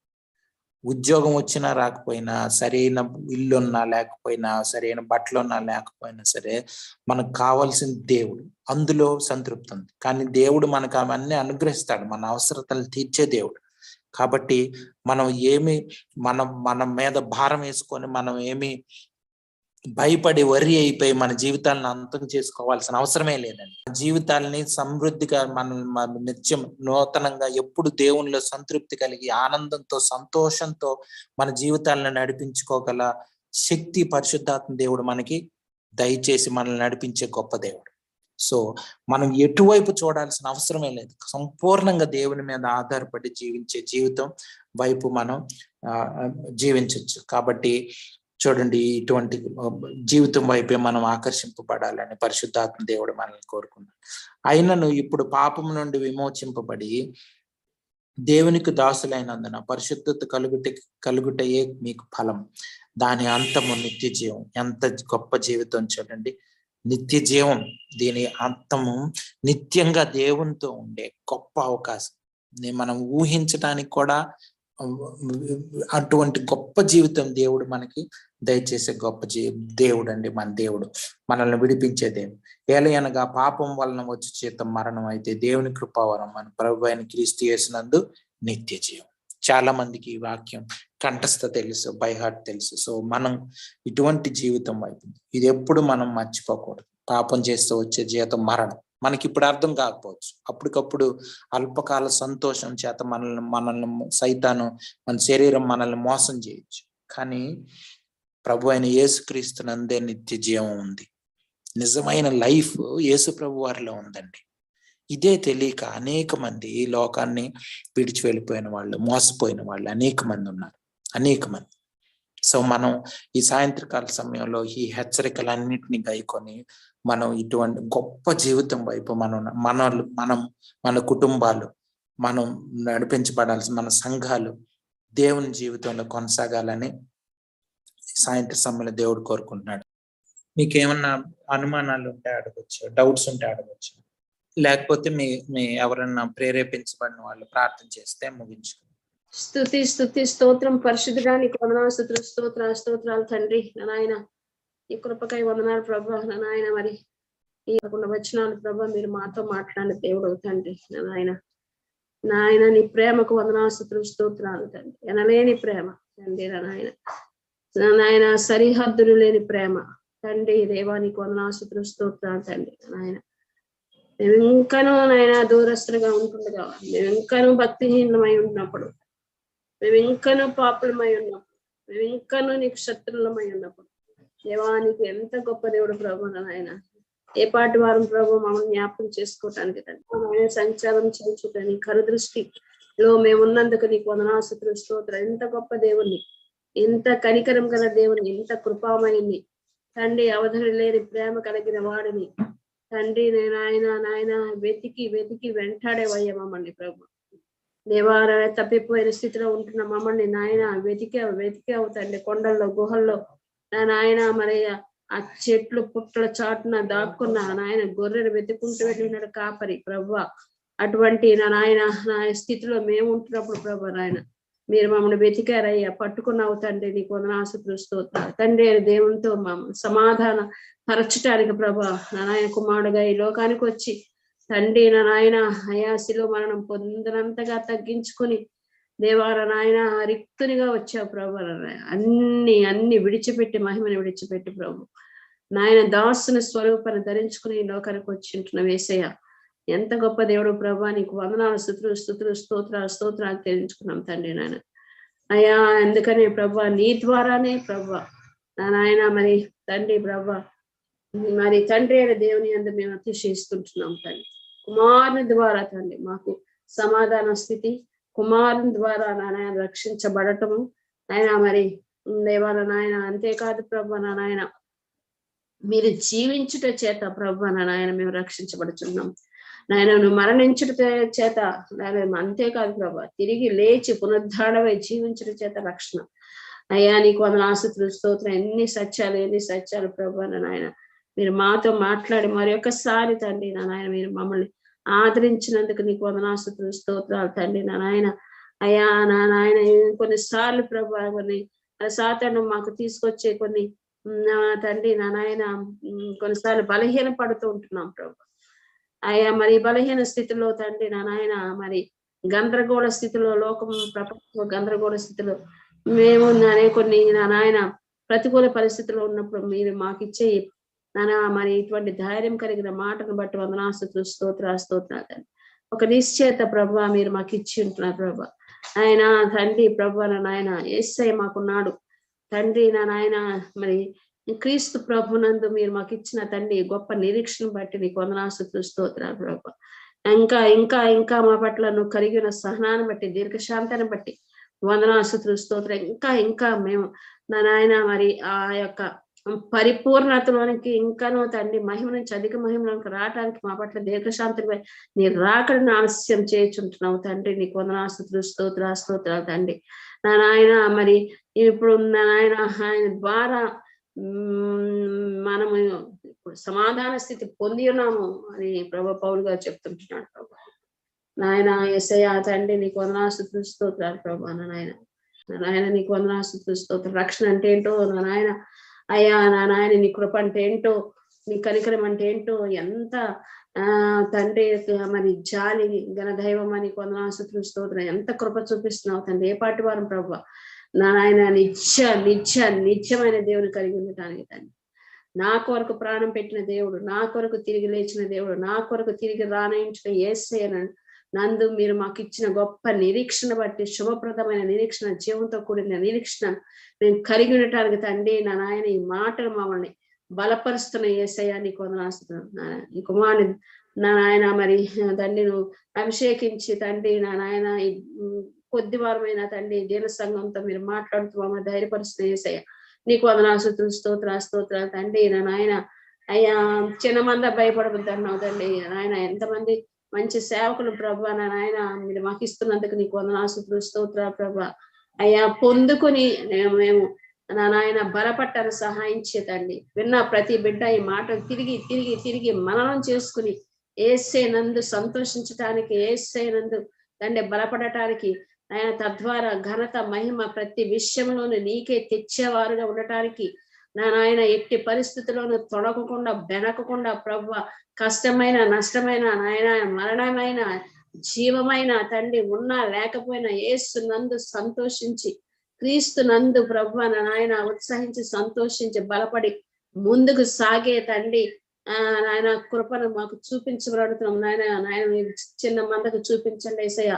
A: ఉద్యోగం వచ్చినా రాకపోయినా, సరైన ఇల్లున్నా లేకపోయినా, సరైన బట్టలున్నా లేకపోయినా సరే, మనకు కావాల్సిన దేవుడు, అందులో సంతృప్తి ఉంది. కానీ దేవుడు మనకు అవన్నీ అనుగ్రహిస్తాడు, మన అవసరతలు తీర్చే దేవుడు. కాబట్టి మనం మన మీద భారం వేసుకొని, మనం భయపడి వర్రీ అయిపోయి మన జీవితాలను అంతం చేసుకోవాల్సిన అవసరమే లేదండి. జీవితాలని సమృద్ధిగా మన నిత్యం నూతనంగా ఎప్పుడు దేవునిలో సంతృప్తి కలిగి ఆనందంతో, సంతోషంతో మన జీవితాలను నడిపించుకోగల శక్తి పరిశుద్ధాత్మ దేవుడు మనకి దయచేసి మనల్ని నడిపించే గొప్ప దేవుడు. సో మనం ఎటువైపు చూడాల్సిన అవసరమే లేదు. సంపూర్ణంగా దేవుని మీద ఆధారపడి జీవించే జీవితం వైపు మనం జీవించవచ్చు. కాబట్టి చూడండి, ఇటువంటి జీవితం వైపే మనం ఆకర్షింపబడాలని పరిశుద్ధాత్మ దేవుడు మనల్ని కోరుకున్నాడు. అయినను ఇప్పుడు పాపం నుండి విమోచింపబడి దేవునికి దాసులైనందున పరిశుద్ధత కలుగుటయే మీకు ఫలం, దాని అంతము నిత్య జీవం. ఎంత గొప్ప జీవితం చూడండి, నిత్య జీవం. దీని అంతము నిత్యంగా దేవునితో ఉండే గొప్ప అవకాశం. మనం ఊహించడానికి కూడా అటువంటి గొప్ప జీవితం దేవుడు మనకి దయచేసే గొప్ప దేవుడు అండి మన దేవుడు, మనల్ని విడిపించే దేవుడు. ఏలయనగా పాపం వలన వచ్చి జీతం మరణం, అయితే దేవుని కృపావరం మన ప్రభు అయిన క్రీస్తు యేసునందు నిత్య జీవం. చాలా మందికి ఈ వాక్యం కంఠస్థ తెలుసు, బై హార్ట్ తెలుసు. సో మనం ఇటువంటి జీవితం వైపు ఇది ఎప్పుడు మనం మర్చిపోకూడదు. పాపం చేస్తూ వచ్చే జీతం మరణం. మనకి ఇప్పుడు అర్థం కాకపోవచ్చు, అప్పటికప్పుడు అల్పకాల సంతోషం చేత మనల్ని సైతాను, మన శరీరం మనల్ని మోసం చేయొచ్చు. కానీ ప్రభు అయిన యేసుక్రీస్తునందే నిత్య జీవం ఉంది. నిజమైన లైఫ్ యేసు ప్రభు వారిలో ఉందండి. ఇదే తెలియక అనేక మంది ఈ లోకాన్ని విడిచి వెళ్ళిపోయిన వాళ్ళు, మోసపోయిన వాళ్ళు అనేక మంది ఉన్నారు, అనేక మంది. సో మనం ఈ సాయంత్రకాల సమయంలో ఈ హెచ్చరికలన్నింటినీ గైకొని మనం ఇటువంటి గొప్ప జీవితం వైపు మన కుటుంబాలు, మనం నడిపించబడాల్సిన మన సంఘాలు దేవుని జీవితంలో కొనసాగాలని సాయంత్రం సమయంలో దేవుడు కోరుకుంటున్నాడు. మీకు ఏమన్నా అనుమానాలు ఉంటే అడగచ్చు, డౌట్స్ ఉంటే అడగచ్చు, లేకపోతే మీ ఎవరన్నా ప్రేరేపించబడిన వాళ్ళు ప్రార్థన చేస్తే ముగించుకుంటాం.
F: స్తుతి స్తోత్రం పరిశుద్ధుడా, నీకు వందనాలు, స్తోత్రాలు తండ్రి. నాయన ఈ కృపకై వందనాలు ప్రభా. నాయన మరి ఈ వచనాలు ప్రభా మీరు మాతో మాట్లాడిన దేవుడు తండ్రి. నాయన నీ ప్రేమకు వందనాలు స్తోత్రాలు తండ్రి. ఎనలేని ప్రేమ తండ్రి. నాయన సరిహద్దులు లేని ప్రేమ తండ్రి. దేవానికి వందనాలు స్తోత్రాలు తండ్రి. నాయన మేము ఇంకనూ నాయన దూరస్తులుగా ఉంటుండగా, మేము ఇంకనూ భక్తిహీనమై ఉన్నప్పుడు, మేము ఇంకనూ పాపులమై ఉన్నప్పుడు, మేము ఇంకనూ నీకు శత్రులమై ఉన్నప్పుడు దేవానికి ఎంత గొప్ప దేవుడు ప్రభు. నాయన ఏ పాటి వారం ప్రభు మమ్మల్ని జ్ఞాపకం చేసుకోవటానికి తండ్రి సంచారం చేయించుటని కరుదృష్టిలో మేము ఉన్నందుకు నీకు వందనాలు స్తోత్రం. ఎంత గొప్ప దేవుణ్ణి, ఎంత కనికరం గల దేవుని, ఎంత కృపామయుని తండ్రి. అవధులు లేని ప్రేమ కలిగిన వాడిని తండ్రి. నాయన వెతికి వెతికి వెంటాడేవయ్యా మమ్మల్ని ప్రభు. దేవాల తప్పిపోయిన స్థితిలో ఉంటున్న మమ్మల్ని నాయన వెతికావు తండ్రి. కొండల్లో గుహల్లో నాయన మరి ఆ చెట్లు పుట్టల చాటున దాక్కున్న నాయన గొర్రెలు వెతుకుంటూ వెళ్ళినాడు కాపరి ప్రభు. అటువంటి నాయన నా స్థితిలో మేము ఉంటున్నప్పుడు ప్రభు నాయన మీరు మమ్మల్ని వెతికారయ్యా, పట్టుకున్నావు తండ్రి. నీకు వందనాలు స్తోత్రాలు తండ్రి. దేవునితో సమాధాన పరచటానికి ప్రభా నాయన కుమారుడుగా ఈ లోకానికి వచ్చి తండ్రి నాయన అయాసిలో మరణం పొందినంతగా తగ్గించుకుని దేవాల నాయన రిక్తునిగా వచ్చావు ప్రభు. అన్ని విడిచిపెట్టి మహిమని విడిచిపెట్టి ప్రభు నాయన దాసుని స్వరూపాన్ని ధరించుకుని ఈ లోకానికి వచ్చి ఉంటున్నావు యేసయ్య. ఎంత గొప్ప దేవుడు ప్రభా. నీకు వందనాలు స్తోత్రాలు తెలుసుకున్నాం తండ్రి. నాయన అయ్యా ఎందుకని ప్రభా నీ ద్వారానే ప్రభా నాయన మరి తండ్రి ప్రభా మరి తండ్రి అయిన దేవుని అందు మేము అతిశయిస్తుంటున్నాం తండ్రి. కుమారుని ద్వారా తండ్రి మాకు సమాధాన స్థితి, కుమారుని ద్వారా నాయన రక్షించబడటము ఆయన మరి దేవాల నాయన. అంతేకాదు ప్రభా నాయన మీరు జీవించుట చేత ప్రభా నాయన మేము రక్షించబడుతున్నాం నాయన. నువ్వు మరణించుట చేత నాయన అంతేకాదు ప్రభా తిరిగి లేచి పునరుద్ధారణమై జీవించుట చేత రక్షణ. అయ్యా నీకు వందనాలు స్తోత్రం. ఎన్ని సత్యాలు ప్రభా నాయన మీరు మాతో మాట్లాడి మరి ఒక్కసారి తండ్రి నాయన మీరు మమ్మల్ని ఆదరించినందుకు నీకు వందనాలు స్తోత్రాలు తండ్రి. నాయన అయ్యా నాయన కొన్నిసార్లు ప్రభా కొన్ని సాతాను మాకు తీసుకొచ్చే కొన్ని తండ్రి నాయన కొన్నిసార్లు బలహీన పడుతూ ఉంటున్నాం ప్రభు. అయ్యా మరి బలహీన స్థితిలో తండ్రి నాయన మరి గందరగోళ స్థితిలో, లోకం ప్రపంచ గందరగోళ స్థితిలో మేము కొన్ని నాయన ప్రతికూల పరిస్థితుల్లో ఉన్నప్పుడు మీరు మాకు ఇచ్చే మరి ఇటువంటి ధైర్యం కలిగిన మాటను బట్టి వందనాలు స్తోత్రాలు. ఒక నిశ్చేత ప్రభా మీరు మాకు ఇచ్చి ఉంటున్నారు ప్రభా. ఆయన తండ్రి ప్రభా నాయన యేసయ్య మాకున్నాడు తండ్రి. నాయన మరి క్రీస్తు ప్రభునందు మీరు మాకు ఇచ్చిన తండ్రి గొప్ప నిరీక్షను బట్టి నీకు వందనాలు స్తోత్రాలు ప్రభా. ఇంకా ఇంకా ఇంకా మా పట్ల నువ్వు కలిగిన సహనాన్ని బట్టి, దీర్ఘశాంతాన్ని బట్టి వందనాలు స్తోత్రం. ఇంకా ఇంకా మేము నాయన మరి ఆ యొక్క పరిపూర్ణతలోనికి ఇంకానో తండ్రి మహిమ నుంచి అధిక మహిమలోనికి రావడానికి మా పట్ల దీర్ఘశాంతిపై నీ రాకడను ఆలస్యం చేయించుంటున్నావు తండ్రి. నీకు వందనాలు స్తోత్రాలు తండ్రి. నాయన మరి ఇప్పుడు నాయన ఆయన ద్వారా మనము ఇప్పుడు సమాధాన స్థితి పొంది ఉన్నాము అని ప్రభు పౌలు గారు చెప్తుంటున్నాడు ప్రభు. నాయన యేసయ్య తండ్రి నీకు వందనాలు స్తోత్రాలు ప్రభు. నాయన నీకు వందనాలు స్తోత్రం. రక్షణ అంటే ఏంటో నాయన అయ్యా నాయన నీ కృప అంటే ఏంటో, నీ కనికరం అంటే ఏంటో, ఎంత తండ్రి మరి జాలి గణ దైవం అని వందనాలు స్తోత్రం. ఎంత కృప చూపిస్తున్నావు తండ్రి. ఏ పాటి వారం ప్రభు నాయన నిత్యమైన దేవుని కలిగి ఉండటానికి తండ్రి. నా కొరకు ప్రాణం పెట్టిన దేవుడు, నా కొరకు తిరిగి లేచిన దేవుడు, నా కొరకు తిరిగి రానయించిన యేసయ్య నందు మీరు మాకు ఇచ్చిన గొప్ప నిరీక్షణ బట్టి, శుభప్రదమైన నిరీక్షణ, జీవంతో కూడిన నిరీక్షణ మేము కలిగి ఉండటానికి తండ్రి నాయన ఈ మాటలు మమ్మల్ని బలపరుస్తున్న యేసయ్య నీకు వందనాలు. ఈ కుమారుని నాయన మరి తండ్రి నువ్వు అభిషేకించి తండ్రి నాయన ఈ కొద్ది వారమైన తండ్రి దీన సంఘంతో మీరు మాట్లాడుతూ మమ్మల్ని ధైర్యపరుస్తున్న యేసయ్య నీకు వందనాలు స్తోత్రాలు తండ్రి. నాయన అయ్యా చిన్న మంద భయపడవద్దు అన్నావు తండ్రి. నాయన ఎంతమంది మంచి సేవకులు ప్రభా నాయన మీరు మాకు ఇస్తున్నందుకు నీకు వందనాలు స్తోత్రాలు ప్రభా. అయ్యా పొందుకుని మేము నాయన బలపట్టాను సహాయం చేతండి. విన్న ప్రతి బిడ్డ ఈ మాట తిరిగి మననం చేసుకుని యేసయ్య నందు సంతోషించటానికి, యేసయ్య నందు తండ్రి బలపడటానికి, ఆయన తద్వారా ఘనత మహిమ ప్రతి విషయంలోనూ నీకే తెచ్చేవారుగా ఉండటానికి నా నాయన ఎట్టి పరిస్థితుల్లోనూ తొడగకుండా బెనకకుండా ప్రభు కష్టమైన నష్టమైన నాయన మరణమైన జీవమైన తండ్రి ఉన్నా లేకపోయినా యేసు నందు సంతోషించి క్రీస్తు నందు ప్రభు నా నాయన ఉత్సహించి సంతోషించి బలపడి ముందుకు సాగే తండ్రి నాయన కృపను మాకు చూపించబడుతున్నాం నాయన చిన్న మందకు చూపించండి యేసయ్య.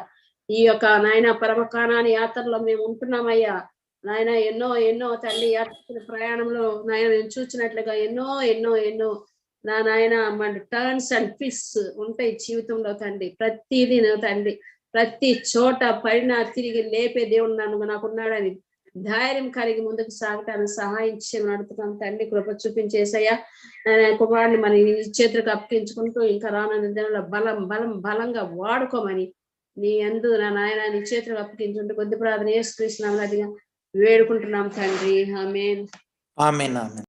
F: ఈ యొక్క నాయన పరమకాణాని యాత్రలో మేము ఉంటున్నామయ్యా నాయన. ఎన్నో ఎన్నో తండ్రి యాత్ర ప్రయాణంలో నాయన నేను చూసినట్లుగా ఎన్నో ఎన్నో ఎన్నో నా నాయన మన టర్న్స్ అండ్ ట్విస్ట్స్ ఉంటాయి జీవితంలో తండ్రి. ప్రతిదీ తండ్రి ప్రతి చోట పడిన తిరిగి లేపే దేవుడు నాకున్నాడని ధైర్యం కలిగి ముందుకు సాగటానికి సహాయం చేయమని అడుగుతున్నాం తండ్రి. కృప చూపించేసయ్యా. కుమారుని మన చేతులకు అప్పగించుకుంటూ ఇంకా రానున్న దినంలో బలంగా వాడుకోమని నీ యందు నా నాయన నీ చేతులకు అప్పగించుకుంటూ కొద్ది ప్రార్థన యేసుక్రీస్తు నామమున వేడుకుంటున్నాం తండ్రి. ఆమేన్.
A: ఆమేన్. ఆమేన్.